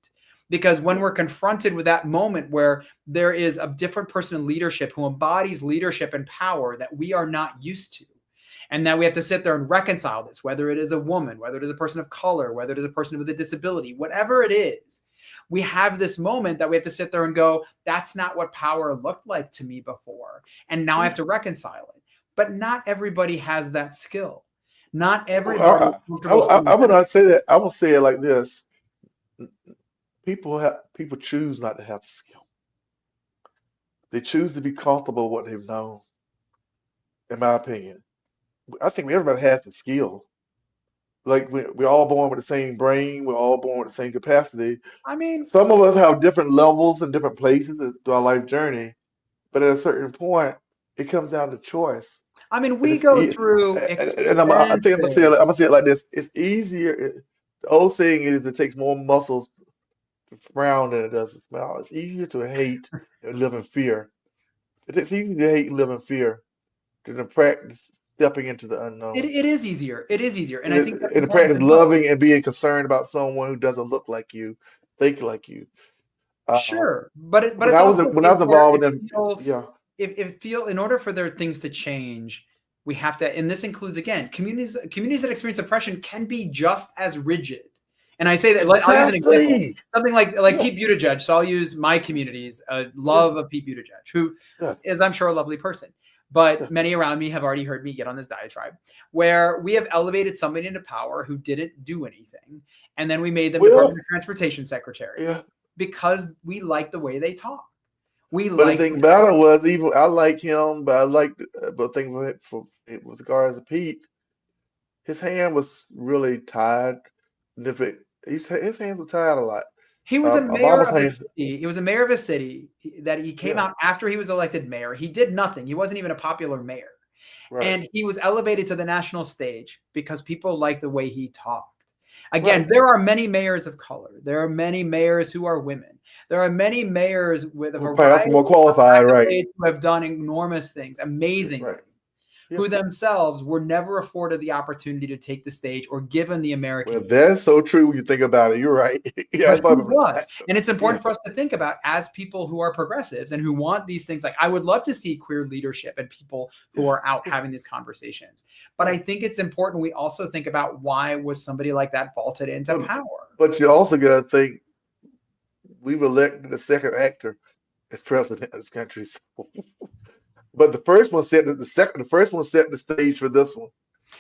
Because when yeah, we're confronted with that moment where there is a different person in leadership who embodies leadership and power that we are not used to, and that we have to sit there and reconcile this, whether it is a woman, whether it is a person of color, whether it is a person with a disability, whatever it is, we have this moment that we have to sit there and go, that's not what power looked like to me before. And now I have yeah. to reconcile it. But not everybody has that skill. Not Well, everybody is comfortable saying I would that. not say that. I will say it like this: people choose not to have the skill. They choose to be comfortable with what they've known. In my opinion, I think everybody has the skill. Like we're all born with the same brain. We're all born with the same capacity. I mean, Some of us have different levels and different places through our life journey. But at a certain point, it comes down to choice. And we go through I think I'm extensive. gonna say it like this: it's easier. The old saying is, it takes more muscles to frown than it does to smile. It's easier to hate and live in fear. It's easier to hate and live in fear than to practice stepping into the unknown. It is easier. It is easier, and And I think that's in the important practice to of know. loving and being concerned about someone who doesn't look like you, think like you. Uh, Sure, but it's also a when I case was where involved it in them, feels, yeah, if feel in order for their things to change, we have to, and this includes again communities that experience oppression can be just as rigid. And I say that, like, I'll use an example, exactly. something like Yeah, Pete Buttigieg. So I'll use my community's yeah, love of Pete Buttigieg, who yeah, is, I'm sure, a lovely person. yeah. But many around me have already heard me get on this diatribe where we have elevated somebody into power who didn't do anything, and then we made them Department Well, of Transportation Secretary yeah. because we like the way they talk. We But the like, thing about it was, even I like him, but I like, but the thing with regards to Pete, his hand was really tied. And if it, his hands were tied a lot. he was a mayor Obama's of a hand, city. He was a mayor of a city that he came yeah, out after he was elected mayor. He did nothing. He wasn't even a popular mayor. right, And he was elevated to the national stage because people liked the way he talked. right. Again, there are many mayors of color. There are many mayors who are women. There are many mayors with a More perhaps variety more of qualified, right, accolades who have done enormous things, amazing right, things, yeah. who themselves were never afforded the opportunity to take the stage or given the American Well, voice. that's so true when you think about it. You're right. Yeah, But he but, was. And it's yeah, important for us to think about as people who are progressives and who want these things. Like, I would love to see queer leadership and people who yeah, are out yeah, having these conversations. But I right. think it's important we also think about why was somebody like that vaulted into But power? but you also got to think we've elected the second actor as president of this country. So, but the first one set the stage for this one.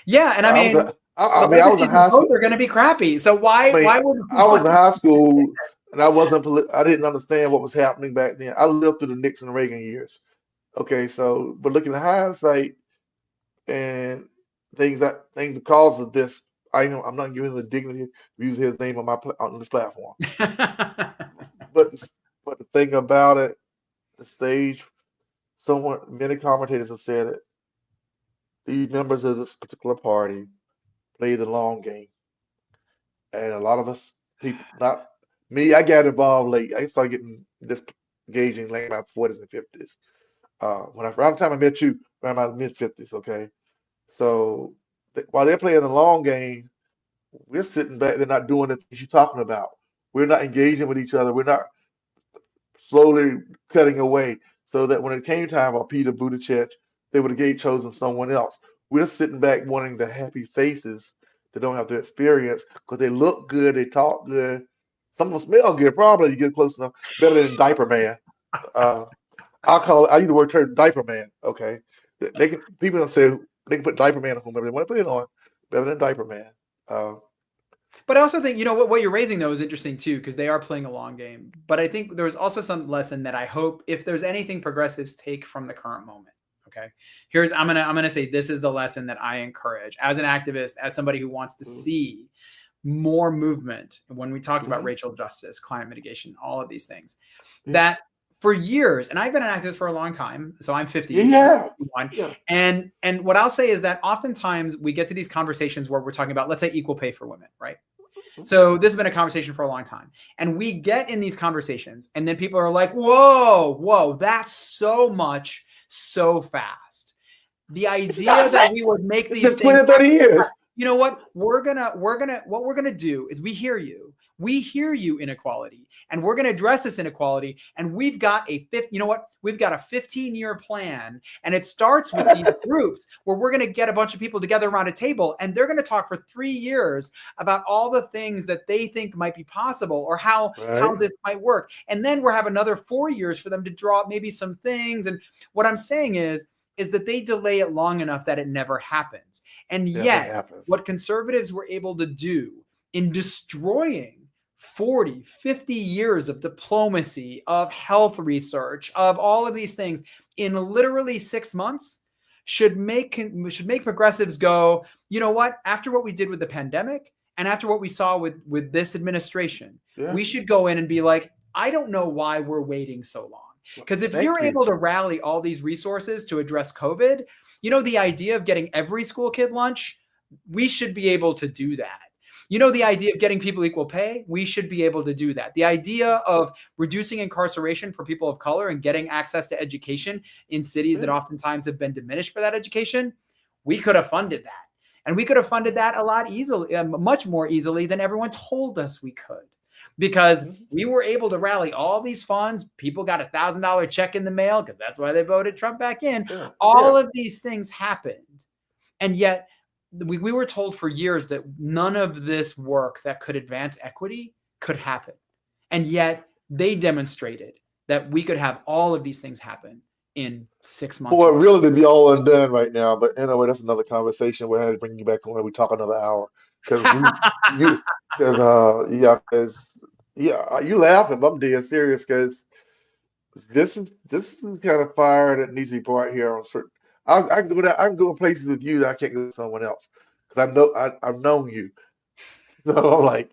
Yeah, and I I was mean, a, the I mean, I was in legacies of high both school. are going to be crappy. So I mean, why would we I was want in to high see school and I didn't understand what was happening back then. I lived through the Nixon and Reagan years. Okay, so but looking at hindsight and things because of this, I'm not giving the dignity of using his name on on this platform. it? But but the thing about it, the stage, many commentators have said it. These members of this particular party play the long game, and a lot of us people, not me, I got involved late. I started getting this engaging late in my 40s and 50s. Around the time I met you, around my mid 50s. Okay, so while they're playing the long game, we're sitting back, they're not doing the things you're talking about. We're not engaging with each other. We're not slowly cutting away so that when it came time for Peter Buttigieg, they would have chosen someone else. We're sitting back wanting the happy faces that don't have to experience because they look good, they talk good, some of them smell good. Probably you get close enough, better than Diaper Man. Uh, I use the word term diaper man. Okay, they can people don't say they can put diaper man on whomever they want to put it on, better than diaper man. Uh, But I also think, what you're raising though is interesting too, because they are playing a long game. But I think there's also some lesson that I hope, if there's anything progressives take from the current moment. Okay. I'm gonna say this is the lesson that I encourage as an activist, as somebody who wants to mm, see more movement. When we talked about mhm, racial justice, climate mitigation, all of these things, yeah, that for years, and I've been an activist for a long time, so I'm 50, yeah, 51, yeah, and what I'll say is that oftentimes we get to these conversations where we're talking about, let's say, equal pay for women, right? mm, So this has been a conversation for a long time. And we get in these conversations, and then people are like, whoa, whoa, that's so much so fast. The it's not idea fair. that we would make It's these been things 20 or 30 years. you know what what we're gonna do is we hear you, inequality, and we're gonna address this inequality, and we've got we've got a 15-year plan, and it starts with these groups where we're gonna get a bunch of people together around a table, and they're gonna talk for 3 years about all the things that they think might be possible, or how Right? this might work, and then we'll have another 4 years for them to draw up maybe some things. And what I'm saying is that they delay it long enough that it never happens. And Never yet, happens. what conservatives were able to do in destroying 40, 50 years of diplomacy, of health research, of all of these things in literally 6 months should make progressives go, you know what? After what we did with the pandemic and after what we saw with this administration, Yeah. we should go in and be like, I don't know why we're waiting so long. Well, Because if thank you're you. able to rally all these resources to address COVID, the idea of getting every school kid lunch, we should be able to do that. The idea of getting people equal pay, we should be able to do that. The idea of reducing incarceration for people of color and getting access to education in cities that Yeah. oftentimes have been diminished for that education, we could have funded that. And we could have funded that a lot easily, much more easily than everyone told us we could, because Mhm. we were able to rally all these funds. People got $1,000 check in the mail because that's why they voted Trump back in. Yeah. Yeah. All of these things happened. And yet we were told for years that none of this work that could advance equity could happen. And yet they demonstrated that we could have all of these things happen in 6 months For it or less. really to be all undone right now, but anyway, that's another conversation. We had to bring you back on and we talk another hour because you, because yeah, because yeah, you laughing, but I'm dead serious because this is kind of fire that needs to be brought here on certain. I can go down, I can go in places with you that I can't go with someone else because I've known you. So I'm like,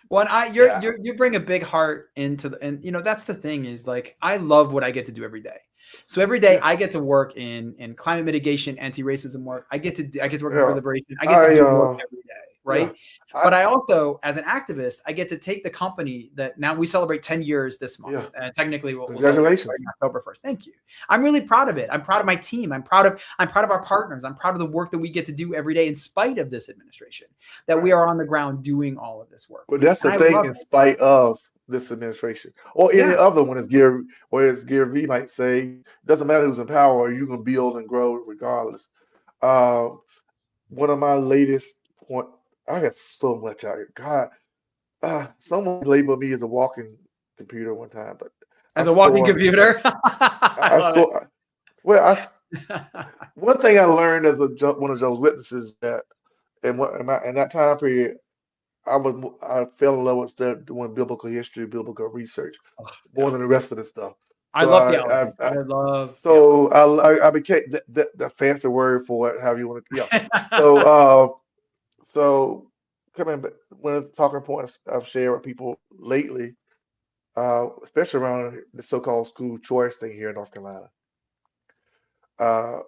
Well, yeah, you bring a big heart into and that's the thing is, like, I love what I get to do every day. So every day yeah, I get to work in climate mitigation, anti-racism work. I get to work in yeah. liberation. I get to I do work every day, yeah, right? I But I also, as an activist, I get to take the company that now we celebrate 10 years this month. yeah. And technically we'll celebrate Congratulations. starting October 1st. Thank you. I'm really proud of it. I'm proud of my team. I'm proud of our partners. I'm proud of the work that we get to do every day in spite of this administration, that we Right. are on the ground doing all of this work. But that's And the I thing, love in it. spite of this administration or any Yeah. other one, as Gary V might say, it doesn't matter who's in power, you can build and grow regardless. Uh, one of my latest point, I got so much out here. God, someone labeled me as a walking computer one time, but I As a walking store, computer. I I love it. store. Well, one thing I learned as one of Joe's witnesses that in that time period. I fell in love with doing biblical history, biblical research Oh, more yeah. than the rest of the stuff. I So love theology. I love theology. I became the fancy word for it, however you want to, yeah. So I so coming back, one of the talking points I've shared with people lately, especially around the so-called school choice thing here in North Carolina. Uh,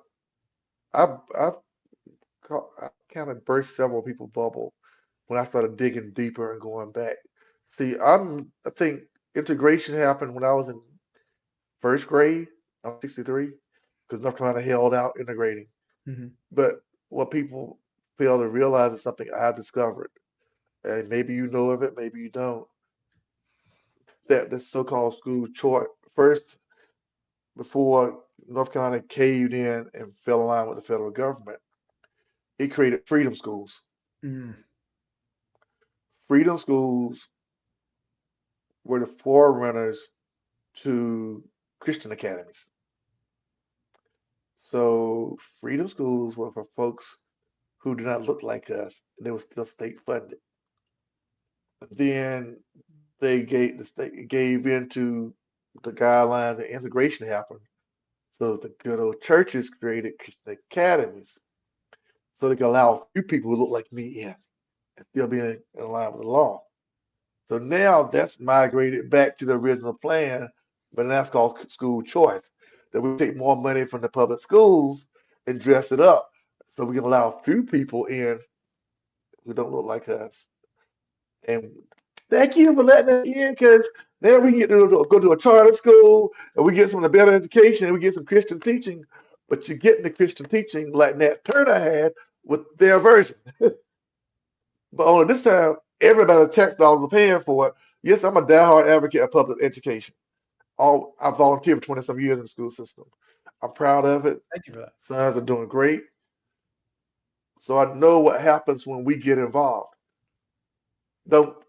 I I kind of burst several people's bubble when I started digging deeper and going back. See, I think integration happened when I was in first grade. I'm 63 because North Carolina held out integrating. Mhm. But what people fail to realize is something I've discovered. and maybe you know of it, maybe you don't, that the so-called school choice first, before North Carolina caved in and fell in line with the federal government, it created freedom schools. Mm. Freedom schools were the forerunners to Christian academies. So freedom schools were for folks who did not look like us. They were still state funded. Then the state gave into the guidelines and integration happened. So the good old churches created Christian academies so they could allow a few people who look like me in and still be in line with the law. So now that's migrated back to the original plan, but that's called school choice. That we take more money from the public schools and dress it up so we can allow a few people in who don't look like us. And thank you for letting us in, because now we get to go to a charter school and we get some of the better education and we get some Christian teaching. But you're getting the Christian teaching like Nat Turner had with their version. But only this time, everybody tax dollars are paying for it. Yes, I'm a diehard advocate of public education. I volunteered for 20 some years in the school system. I'm proud of it. Thank you for that. Sons are doing great. So I know what happens when we get involved. Though,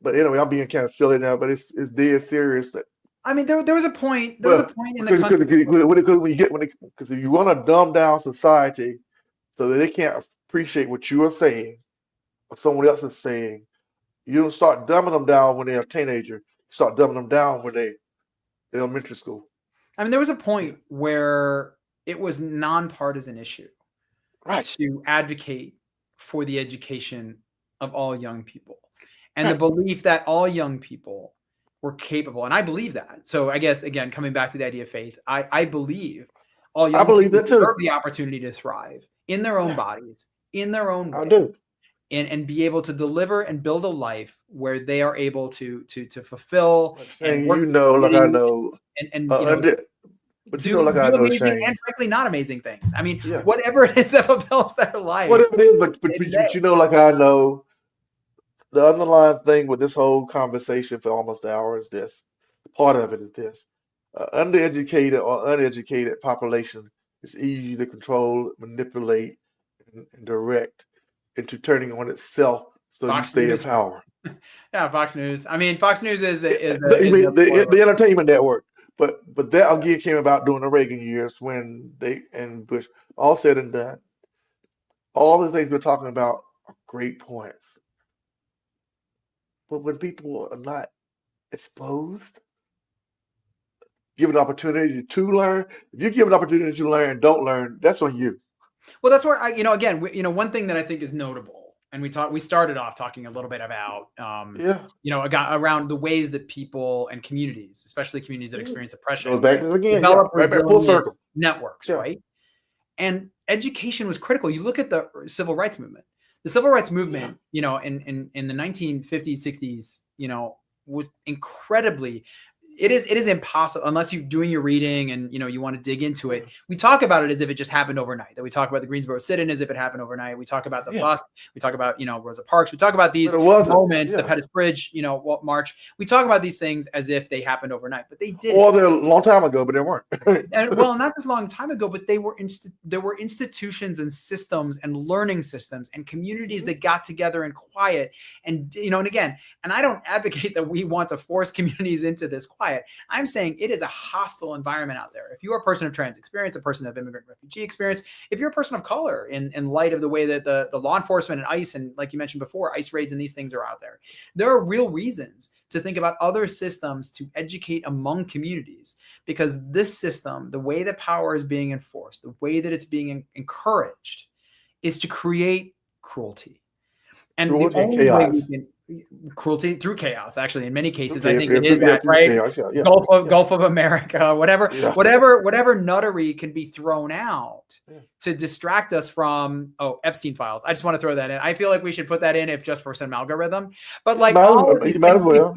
but anyway, I'm being kind of silly now, but it's dead serious. That, I mean, there was a point. There was a point in the because country. because if you want to dumb down society so that they can't appreciate what you are saying or someone else is saying, you don't start dumbing them down when they're a teenager. You start dumbing them down when they're in elementary school. I mean, there was a point where it was nonpartisan issue Right. to advocate for the education of all young people, and the belief that all young people were capable. And I believe that. So I guess, again, coming back to the idea of faith, I believe all young people deserve the opportunity to thrive in their own bodies, in their own way. I do. And be able to deliver and build a life where they are able to fulfill and work, you know, like I know, and but you know, like I know, amazing Shane, and frankly not amazing things. I mean, whatever it is that fulfills their life. Whatever it is, but you know, like I know, the underlying thing with this whole conversation for almost an hour is this. Part of it is this: undereducated or uneducated population is easy to control, manipulate, and direct into turning on itself so you stay in power. Yeah, Fox News. I mean, Fox News is the entertainment network. But that again came about during the Reagan years when they and Bush, all said and done. All the things we're talking about are great points. But when people are not exposed, given an opportunity to learn, if you give an opportunity to learn and don't learn, that's on you. Well, that's where again, one thing that I think is notable, and we started off talking a little bit about, around the ways that people and communities, especially communities that experience oppression, goes back to it again, develop right back full circle networks, right? And education was critical. You look at the civil rights movement. The civil rights movement, in the 1950s, 60s, was incredibly. It is impossible unless you're doing your reading and you want to dig into it. We talk about it as if it just happened overnight. That we talk about the Greensboro sit-in as if it happened overnight. We talk about the bust. We talk about Rosa Parks. We talk about these moments, the Pettus Bridge, march. We talk about these things as if they happened overnight, but they didn't. Or they're a long time ago, but they weren't. And not just a long time ago, but there were institutions and systems and learning systems and communities that got together in quiet. And and I don't advocate that we want to force communities into this quiet. I'm saying it is a hostile environment out there. If you are a person of trans experience, a person of immigrant refugee experience, if you're a person of color, in light of the way that the law enforcement and ICE, and like you mentioned before, ICE raids and these things are out there are real reasons to think about other systems to educate among communities, because this system, the way that power is being enforced, the way that it's being encouraged, is to create cruelty. And the only way we can cruelty through chaos, actually, in many cases, I think it is that, right? Gulf of America, whatever nuttery can be thrown out to distract us from Epstein files. I just want to throw that in. I feel like we should put that in, if just for some algorithm. But like, you might as well.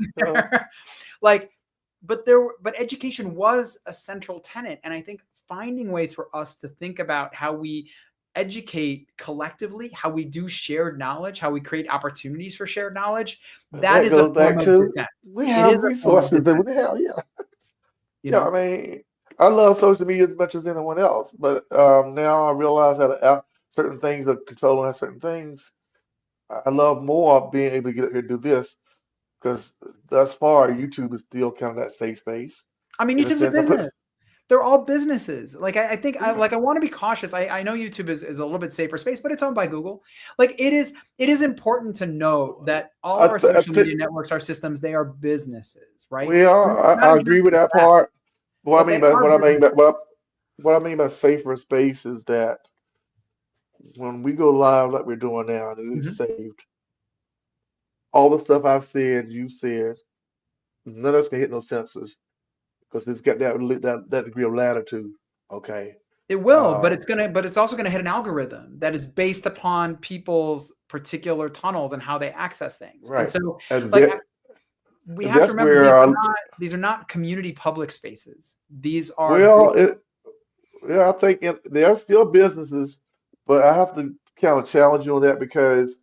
But education was a central tenet, and I think finding ways for us to think about how we educate collectively, how we do shared knowledge, how we create opportunities for shared knowledge, that That is a goes form back of to dissent. we It is have a form of resources that dissent, we have. Yeah, you yeah. I know? mean, I love social media as much as anyone else, but now I realize that certain things are controlling certain things. I love more being able to get up here and do this because thus far YouTube is still kind of that safe space I mean, in a YouTube's a sense. I put business. They're all businesses. Like I think yeah, I want to be cautious. I know YouTube is a little bit safer space, but it's owned by Google. Like it is important to note that all of our I social think media networks, our systems, they are businesses, right? we And are. not I against agree with that that, part. What I but mean they by are businesses. what I mean by safer space is that when we go live like we're doing now and it is Mhm. saved, all the stuff I've said, you said, none of us can hit no censors because it's got that degree of latitude. Okay. It will, but Uh, it's also gonna hit an algorithm that is based upon people's particular tunnels and how they access things. And right. so, And like, that we and have to that's remember where these are not community public spaces. These are well, yeah, I think there are still businesses, but I have to kind of challenge you on that because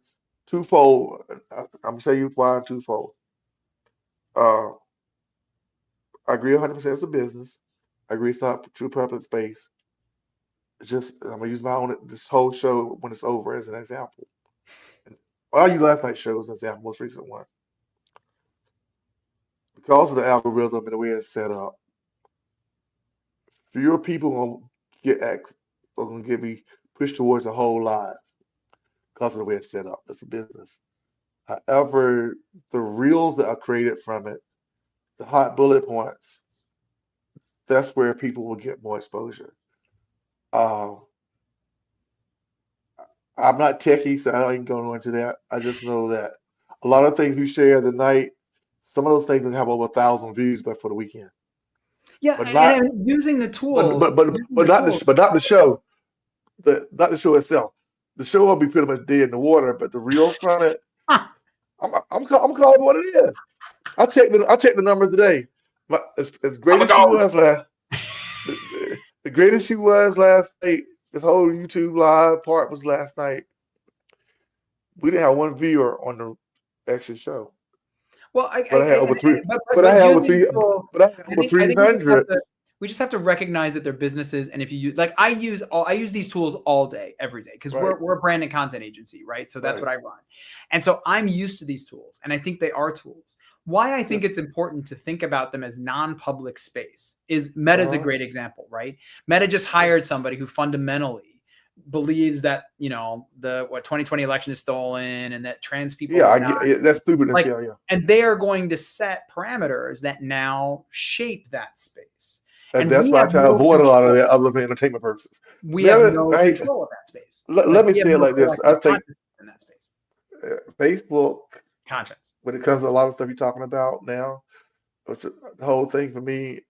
twofold. I'm gonna say you why twofold. Uh, I agree 100% it's a business. I agree it's not true public space. It's just I'm gonna use my own this whole show when it's over as an example. Well, I use last night's show as an example, most recent one. Because of the algorithm and the way it's set up, fewer people gonna get are gonna get me pushed towards a whole live because of the way it's set up. It's a business. However, the reels that are created from it, the hot bullet points, that's where people will get more exposure. Uh, I'm not techie, so I don't even go into that. I just know that a lot of things we share the night, some of those things will have over 1,000 views by for the weekend, yeah, but and not, using the tools, but not the show, not the show itself. The show will be pretty much dead in the water, but the reels from it, I'm calling it what it is. I checked the numbers today. As great I'm a as she ghost. was the greatest she was last night. This whole YouTube live part was last night. We didn't have one viewer on the actual show, Well, but I had over three. but using tools, But I had over I three think hundred. we just have to recognize that they're businesses, and if you use, like, I use these tools all day, every day, because Right, we're a brand and content agency, right? So that's right. what I run, and so I'm used to these tools, and I think they are tools. Why I Yeah. think it's important to think about them as non-public space is Meta's a Uh-huh. great example, right? Meta just Yeah. hired somebody who fundamentally believes that, the 2020 election is stolen and that trans people Yeah, are I not, get that's stupidness. like, Yeah, yeah. and they are going to set parameters that now shape that space, And and that's we why I have try to no avoid a lot of control. that other than entertainment purposes. We have Meta, no control of that space. Like, let me we have say it no like this. I collective think consciousness in that space. Facebook, Conscience. when it comes to a lot of stuff you're talking about now, which the whole thing for me,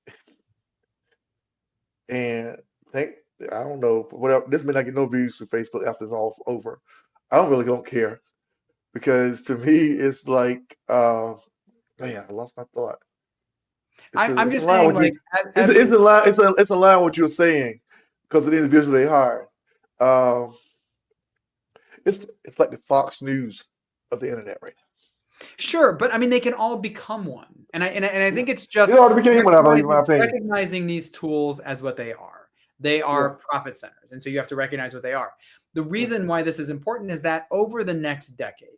and think I don't know whatever. This may not get no views for Facebook after it's all over. I don't care because to me it's like, man, I lost my thought. I'm It's in just line saying, with like, you. as It's we, in line. It's in line with what you're saying because of the individual they hired. Um, it's like the Fox News of the internet right sure, but I mean, they can all become one, and I now. Yeah, think it's they just already became one, I believe, in my opinion. recognizing these tools as what they are. They Yeah, are profit centers, and so you have to recognize what they are. The yeah, reason why this is important is that over the next decade,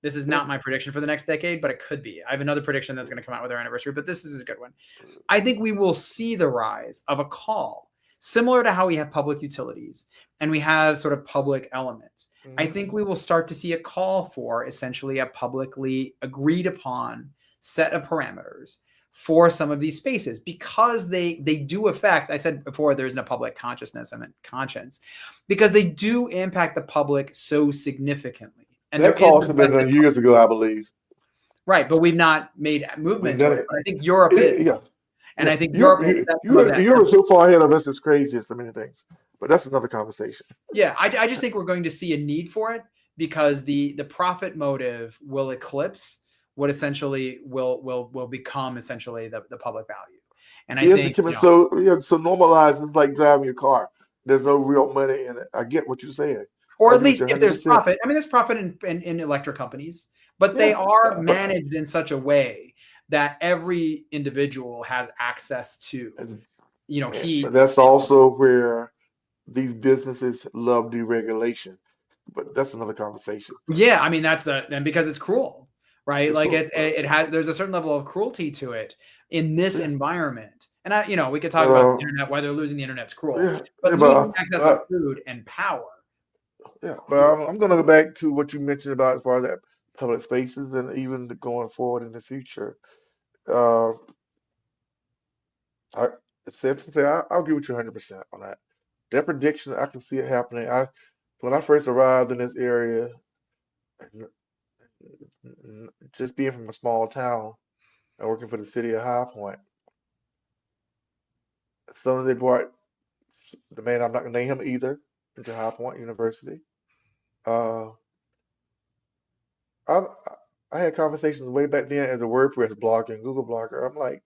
this is yeah. not my prediction for the next decade, but it could be. I have another prediction that's going to come out with our anniversary, but this is a good one. I think we will see the rise of a call similar to how we have public utilities and we have sort of public elements. I Hmm. think we will start to see a call for essentially a publicly agreed upon set of parameters for some of these spaces because they do affect, I said before, there isn't a public consciousness, I meant conscience, because they do impact the public so significantly. And there That is call a should have been vested, done years ago, I believe. right, but we've not made We've movement done towards it. it. But I think Europe is. Yeah, And yeah. I think Europe will set some of that You're template. so far ahead of us. It's crazy. It's so many things, but that's another conversation. Yeah, I just think we're going to see a need for it because the profit motive will eclipse what essentially will become essentially the public value. And I It's think, becoming so normalized. It's like driving your car. there's no real money in it. I get what you're saying. Or I at agree with least you if there's 100%. profit. I mean, there's profit in electric companies, but they Yeah, are but managed in such a way that every individual has access to, and, but keys. that's also where these businesses love deregulation. But that's another conversation. Yeah, I mean and because it's cruel, right? It's Like cool. there's a certain level of cruelty to it in this Yeah. environment. And we could talk about the Uh, internet, whether losing the internet's cruel, yeah, but yeah, losing access to food and power, yeah, but cruel. I'm going to go back to what you mentioned about as far as that public spaces and even going forward in the future. Uh, I said to say I'll agree with you 100% on that. That prediction, I can see it happening. When I first arrived in this area, just being from a small town and working for the city of High Point, suddenly they brought the man, I'm not going to name him either, into High Point University. Uh, I I had conversations way back then as a WordPress blogger and Google blogger. I'm like,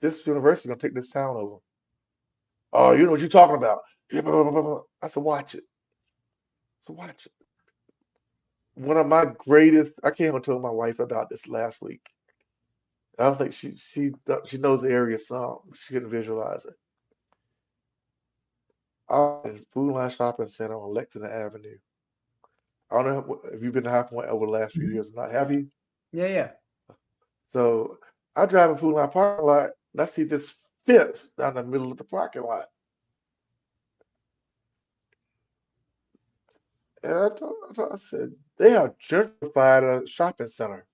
this university gonna take this town over. Oh, you know what you're talking about. Yeah, blah, blah, blah, blah. I said, watch it. So watch it. One of my greatest, I came and told my wife about this last week. I don't think she knows the area some. She couldn't visualize it. I was in Food Line Shopping Center on Lexington Avenue. I don't know if you've been to High Point over the last few Mhm. years or not. Have you? Yeah, yeah. So I drive in Food Line parking lot and I see this fence down the middle of the parking lot. And I said, they have gentrified a shopping center,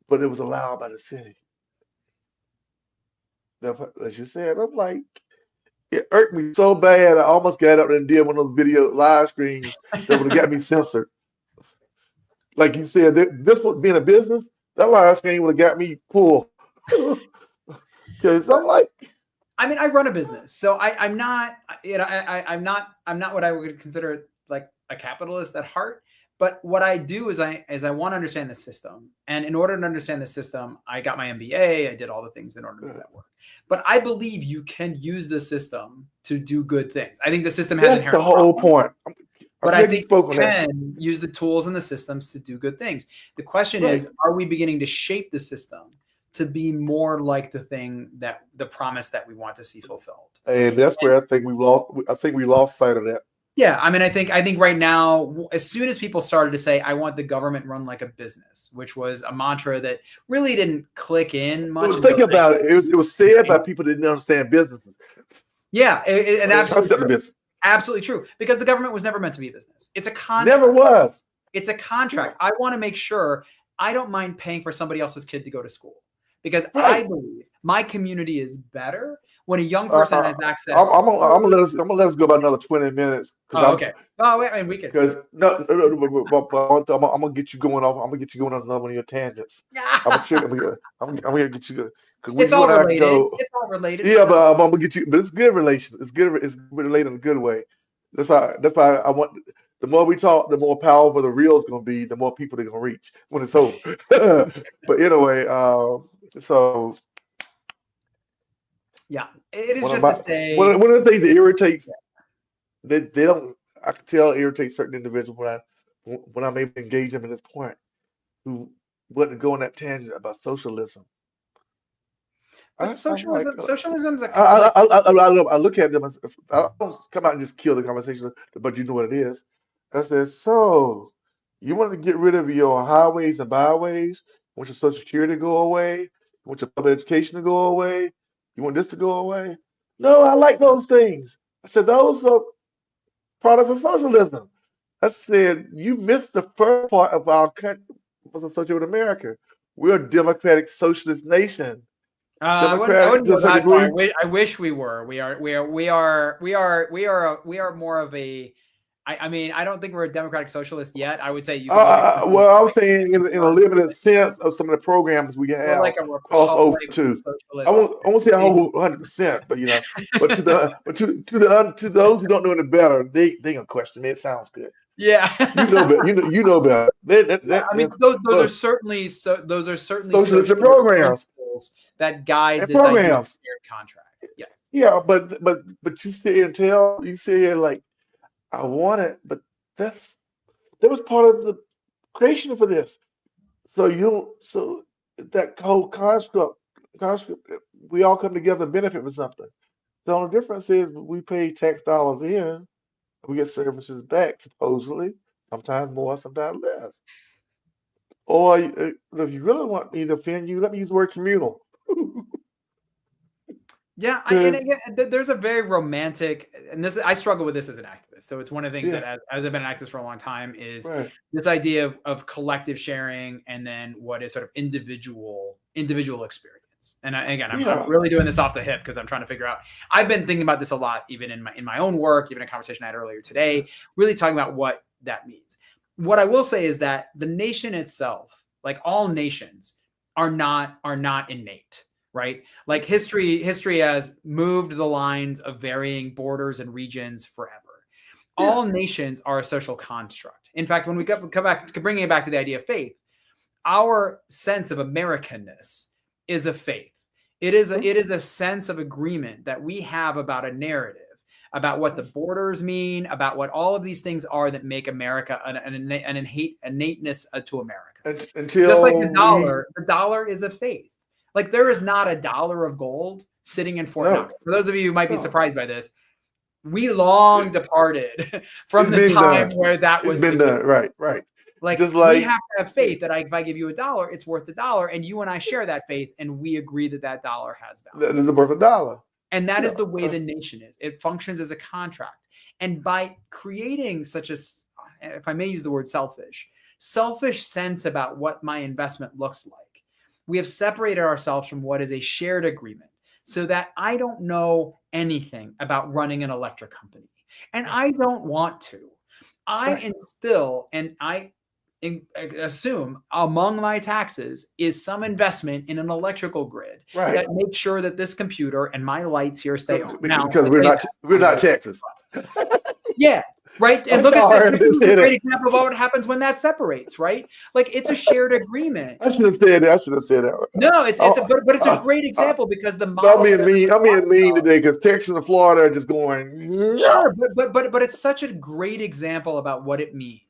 but it was allowed by the city. As you said, I'm like, it irked me so bad. I almost got up and did one of those video live streams that would have got me censored. Like you said, this would being a business, that live stream would have got me pulled. Because I'm like, I mean, I run a business, so I'm not, I'm not what I would consider like a capitalist at heart. But what I do is I want to understand the system, and in order to understand the system, I got my MBA. I did all the things in order to make that work. But I believe you can use the system to do good things. I think the system has that's the inherent whole problems, point. I'm but I glad you think spoke you on that. can use the tools and the systems to do good things. The question Right. is, are we beginning to shape the system to be more like the promise that we want to see fulfilled? And that's where I think we lost sight of that. Yeah, I mean, I think right now, as soon as people started to say, "I want the government run like a business," which was a mantra that really didn't click in much. Think about it. It was said by people that didn't understand businesses. Yeah, and absolutely true. Business. Absolutely true. Because the government was never meant to be a business. It's a contract. Never was. It's a contract. I want to make sure I don't mind paying for somebody else's kid to go to school because I believe my community is better when a young person has access. I'm gonna let us go about another 20 minutes. Oh, okay. Oh, wait, I mean, we could. Because no, but I'm gonna get you going off. I'm gonna get you going on another one of your tangents. I'm gonna get you. It's all related. It's all related. Yeah, but I'm gonna get you. But it's good relation. It's good. It's related in a good way. That's why I want. The more we talk, the more powerful the reel is gonna be. The more people they're gonna reach when it's over. But anyway, so. Yeah, it is just to say. One of the things that irritates, they don't. I can tell it irritates certain individuals when I'm able to engage them at this point, who wouldn't go on that tangent about socialism. But socialism's a I look at them. I don't come out and just kill the conversation, but you know what it is. I said, so you want to get rid of your highways and byways? You want your Social Security to go away? You want your public education to go away? You want this to go away? No, I like those things. I said, those are products of socialism. I said, you missed the first part of our country was associated with America. We're a democratic socialist nation. I wouldn't go that far. I wish we were. We are more of a. I mean, I don't think we're a democratic socialist yet. I would say you. Well, I was saying in a limited sense of some of the programs we have like a crossover too. I won't say 100%, but but to those who don't know any better, they gonna question me. It sounds good. Yeah, you know better. I mean, those are certainly socialist programs that guide this programs. contract. Yes. Yeah, but you sit here and tell you sit here like I want it, but that's that was part of the creation for this. So you don't so that whole construct we all come together and benefit from something. The only difference is we pay tax dollars in, we get services back supposedly, sometimes more, sometimes less. Or if you really want me to offend you, let me use the word communal. Yeah, and Because again, there's a very romantic, and this I struggle with this as an activist. So it's one of the things that, yeah, as I've been an activist for a long time, is right, this idea of collective sharing, and then what is sort of individual experience. And again, I'm yeah, really doing this off the hip because I'm trying to figure out. I've been thinking about this a lot, even in my own work, even a conversation I had earlier today, really talking about what that means. What I will say is that the nation itself, like all nations, are not innate, right? Like history has moved the lines of varying borders and regions forever. yeah, All nations are a social construct. In fact, when we come back, bringing it back to the idea of faith, our sense of Americanness is a faith. It is a sense of agreement that we have about a narrative, about what the borders mean, about what all of these things are that make America an innateness to America. Just like until we the dollar is a faith. Like there is not a dollar of gold sitting in Fort no, Knox. For those of you who might be no, surprised by this, we long it, departed from it's the been time done. where that It's was the been case. done. Right, right. Like Just we like have to have faith that if I give you a dollar, it's worth a dollar, and you and I share that faith, and we agree that that dollar has value. that is worth a dollar. And that Yeah, is the way the nation is. It functions as a contract. And by creating such a, if I may use the word selfish sense about what my investment looks like, we have separated ourselves from what is a shared agreement so that I don't know anything about running an electric company. And right, I don't want to. I right, instill and I assume among my taxes is some investment in an electrical grid right. that makes sure that this computer and my lights here stay on. Now, Because I say that we're I'm not very Texas. yeah, right. And I'm look at sorry, I this didn't is a say great that. example of what happens when that separates, right? Like it's a shared agreement. I should have said that. I should have said that. No, it's a Oh, but it's a uh, great uh, example because the but model that everybody I'm talks being mean about. today because Texas and Florida are just going, no. Sure, but it's such a great example about what it means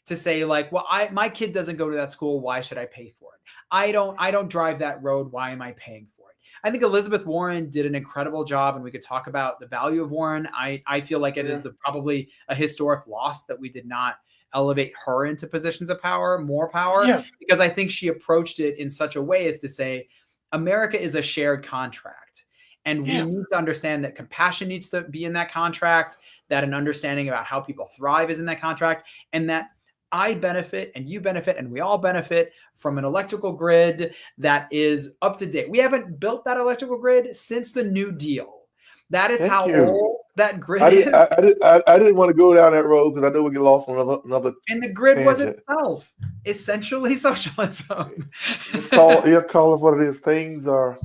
to say like, well, I my kid doesn't go to that school, why should I pay for it? I don't drive that road, why am I paying for it? I think Elizabeth Warren did an incredible job, and we could talk about the value of Warren. I feel like it is Yeah, probably a historic loss that we did not elevate her into positions of power, more power, yeah, because I think she approached it in such a way as to say America is a shared contract. And we yeah, need to understand that compassion needs to be in that contract, that an understanding about how people thrive is in that contract, and that I benefit and you benefit and we all benefit from an electrical grid that is up to date. We haven't built that electrical grid since the New Deal. That is thank how you. old that grid is. I didn't want to go down that road because I know we get lost on another And the grid was tangent. itself essentially socialism. Just call it what it is. Things are.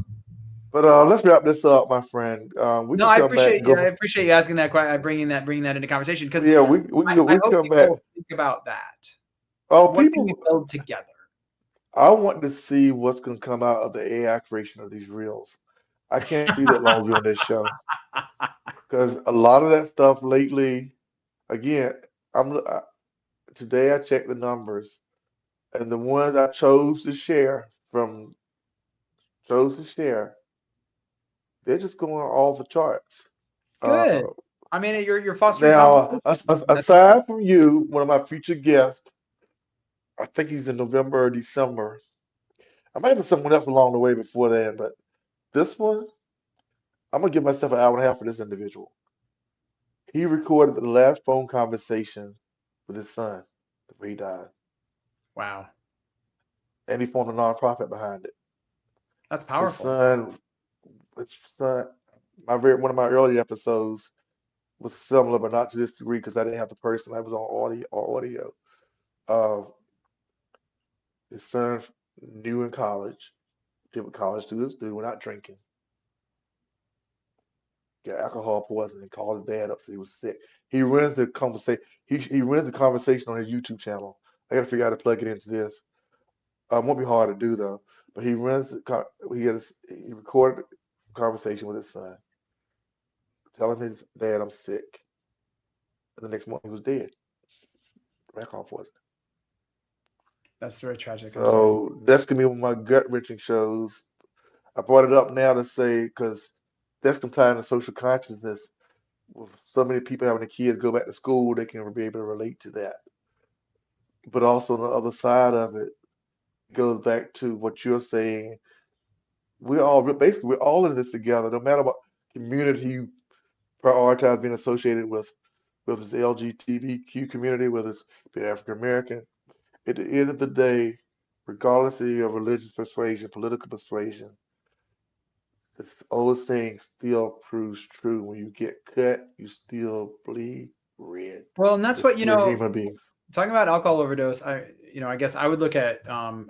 But let's wrap this up, my friend. We No, can I come back appreciate and you. go. I appreciate you asking that, bringing that into conversation because Yeah, we can go. I We can hope come back. people think about that. Oh, What can we people. build together? I want to see what's going to come out of the AI creation of these reels. I can't see that long on this show because a lot of that stuff lately. Again, today I checked the numbers, and the ones I chose to share, they're just going off the charts. Good. Uh, I mean, you're fostering now, conversation. That's aside from you, one of my future guests, I think he's in November or December. I might have someone else along the way before then, but this one, I'm gonna give myself an hour and a half for this individual. He recorded the last phone conversation with his son before he died, wow. and he formed a nonprofit behind it. That's His powerful. son, his son, one of my early episodes was similar, but not to this degree because I didn't have the person. I was on audio. Uh, his son, new in college, did what college students do. We're not drinking. Got alcohol poisoning. Called his dad up, said he was sick. He runs the conversation. He runs the conversation on his YouTube channel. I got to figure out how to plug it into this. Won't be hard to do though. But he recorded the conversation with his son. telling his dad I'm sick, and the next morning he was dead, alcohol poisoning. That's very tragic. I'm sorry. So that's gonna be one of my gut wrenching shows. I brought it up now to say because that's some time in social consciousness. With so many people having a kid go back to school, they can be able to relate to that. But also on the other side of it, it goes back to what you're saying. We're all in this together, no matter what community you prioritize being associated with, whether it's the LGBTQ community, whether it's being African American. At the end of the day, regardless of your religious persuasion, political persuasion, this old saying still proves true. When you get cut, you still bleed red. Well, and that's We're what, still human beings. talking about alcohol overdose, I guess I would look at,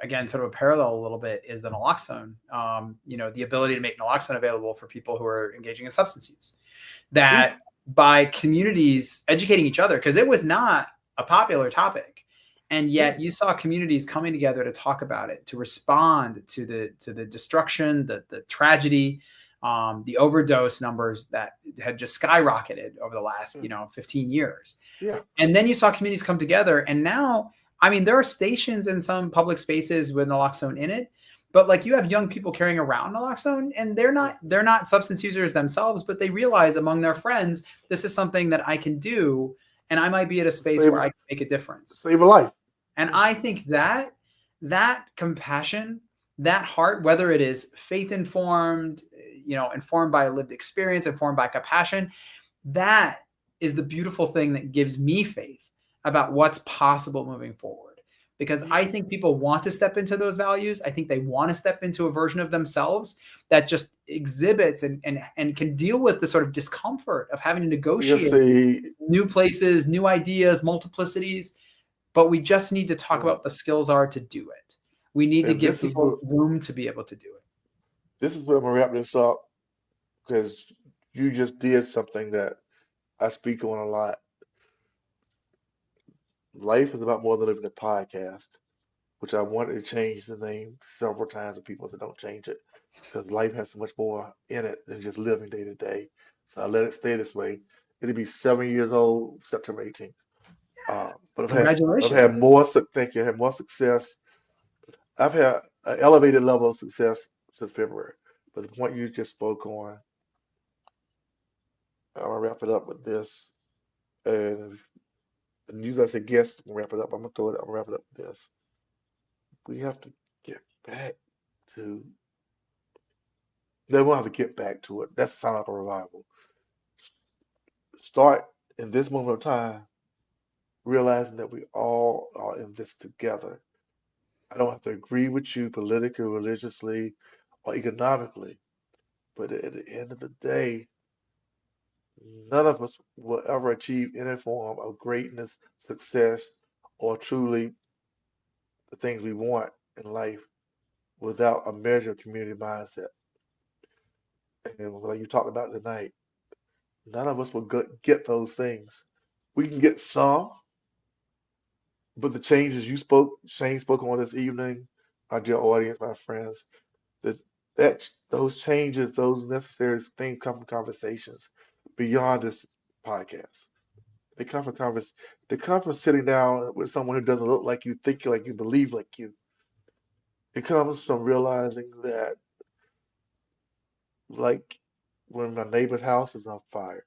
again, sort of a parallel a little bit is the naloxone. The ability to make naloxone available for people who are engaging in substance use. Yeah, That by communities educating each other, because it was not a popular topic, and yeah, yet you saw communities coming together to talk about it, to respond to the destruction, the tragedy, the overdose numbers that had just skyrocketed over the last yeah, 15 years. yeah. And then you saw communities come together. And now, I mean, there are stations in some public spaces with naloxone in it, but like you have young people carrying around naloxone, and Yeah. they're not substance users themselves, but they realize among their friends this is something that I can do, and I might be at a space Save where I can make a difference. save a life. And Yeah, I think that compassion, that heart, whether it is faith informed, informed by lived experience, informed by compassion, that is the beautiful thing that gives me faith about what's possible moving forward. Because yeah, I think people want to step into those values. I think they want to step into a version of themselves that just exhibits and can deal with the sort of discomfort of having to yeah. negotiate See, new places, new ideas, multiplicities. But we just need to talk yeah. about what the skills are to do it. We need to And give people room to be able to do it. this is where I'm gonna wrap this up because you just did something that I speak on a lot. Life is about more than living a podcast, which I wanted to change the name several times, and people said don't change it because life has so much more in it than just living day to day. So I let it stay this way. It'll be 7 years old September 18th. But I've Congratulations. had more. Thank you. I had more success. I've had an elevated level of success since February. But the point you just spoke on, I'm gonna wrap it up with this. And usually I say guest, I'm gonna wrap it up. I'm gonna wrap it up with this. We have to get back to they won't have to get back to it. That's sound like a revival. Start in this moment of time, realizing that we all are in this together. I don't have to agree with you politically, religiously, or economically, but at the end of the day, none of us will ever achieve any form of greatness, success, or truly the things we want in life without a measure of community mindset. And like you talked about tonight, none of us will get those things. We can get some, but the changes Shane spoke on this evening, our dear audience, my friends, that those changes, those necessary things come from conversations beyond this podcast. They come from they come from sitting down with someone who doesn't look like you, think like you, believe like you. It comes from realizing that, like when my neighbor's house is on fire,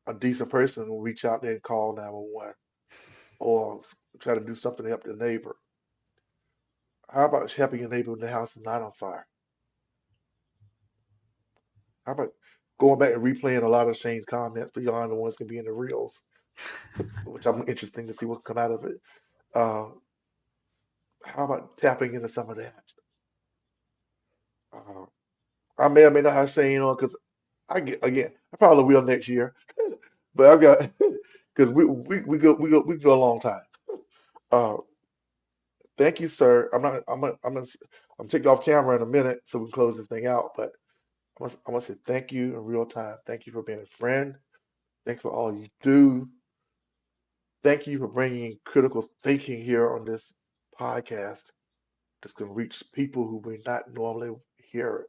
a decent person will reach out there and call 911 or try to do something to help the neighbor. How about helping your neighbor when the house is not on fire? How about going back and replaying a lot of Shane's comments beyond the ones that can be in the reels, which I'm interesting to see what come out of it. Uh, how about tapping into some of that? Uh, I may or may not have Shane on because I probably will next year, but I've got because we go a long time. Uh, thank you, sir. I'm take you off camera in a minute so we can close this thing out, but I must say thank you in real time. Thank you for being a friend. Thank you for all you do. Thank you for bringing critical thinking here on this podcast that's going to reach people who may not normally hear it.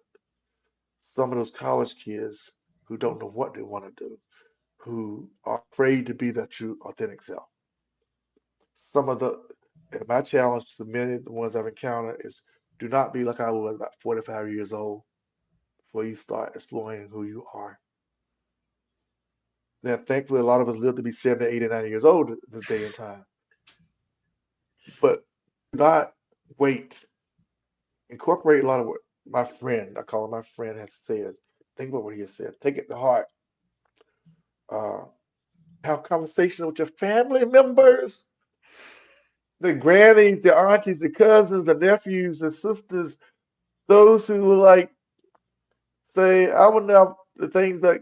Some of those college kids. who don't know what they want to do, who are afraid to be their true, authentic self. Some of the, and my challenge to many of the ones I've encountered is do not be like I was about 45 years old before you start exploring who you are. Now, thankfully, a lot of us live to be 70, 80, 90 years old this day and time. But do not wait. Incorporate a lot of what my friend, I call him my friend, has said. Think about what he has said. Take it to heart. Uh, have conversation with your family members, the grannies, the aunties, the cousins, the nephews, the sisters, those who like say, I would know the things that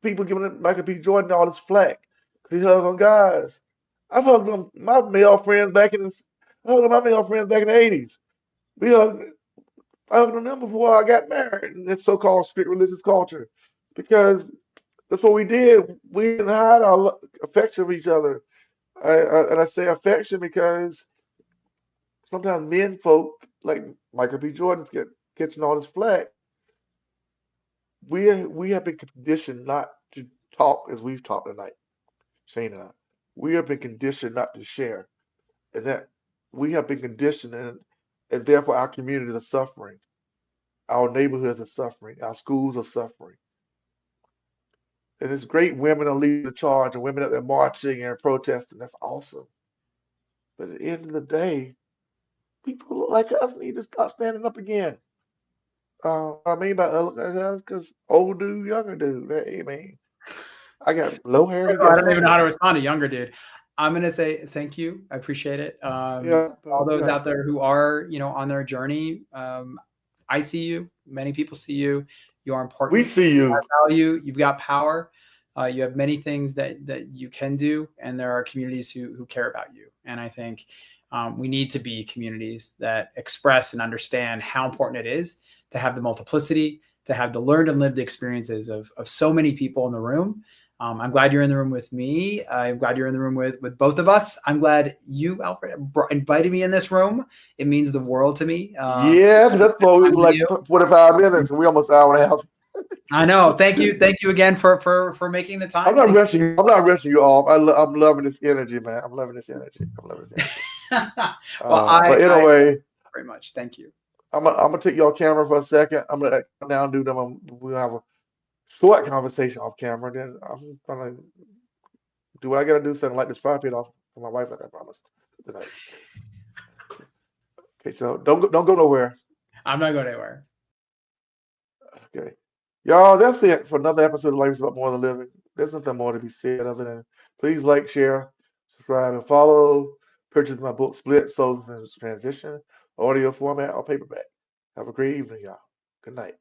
people giving Michael B. Jordan all this flack. He hugged on guys. I've hugged on my male friends back in the I hugged on my male friends back in the 80s. We hugged I hugged on them before I got married in this so-called strict religious culture. Because that's what we did. We didn't hide our affection of each other. And I say affection because sometimes men folk like Michael B. Jordan's catching all this flack. We have been conditioned not to talk as we've talked tonight, Shane and I. We have been conditioned not to share, and that we have been conditioned, and therefore our communities are suffering, our neighborhoods are suffering, our schools are suffering. And it's great women are leading the charge, and women out there marching and protesting. That's awesome. But at the end of the day, people like us need to start standing up again. What I mean by because old dude, younger dude. Hey, man, I got low hair. He I got don't even some know how to hair. respond to younger dude. I'm gonna say thank you. I appreciate it. Yeah, All those yeah. out there who are, on their journey, I see you. Many people see you. You are We important. see You you. have value. You've got power. You have many things that you can do, and there are communities who care about you. And I think we need to be communities that express and understand how important it is to have the multiplicity, to have the learned and lived experiences of so many people in the room. I'm glad you're in the room with me. I'm glad you're in the room with both of us. I'm glad you, Alfred, invited me in this room. It means the world to me. Yeah, because that's what we were like You. 45 minutes, and we almost an hour and a half. I know. Thank you again for making the I'm time. not rushing you. I'm not rushing you off. I'm loving this energy, man. I'm loving this energy. I'm loving this energy. Well, But I anyway, very much. Thank you. I'm gonna take your camera for a second. I'm gonna come down, do them. We'll have a short conversation off camera. Then I'm gonna do what I gotta do. Something like this 5 feet off for my wife, like I promised tonight. Okay, so don't go nowhere. I'm not going anywhere. Okay. Y'all, that's it for another episode of Life is About More Than Living. There's nothing more to be said other than please like, share, subscribe, and follow. Purchase my book, Split Souls in Transition, audio format or paperback. Have a great evening, y'all. Good night.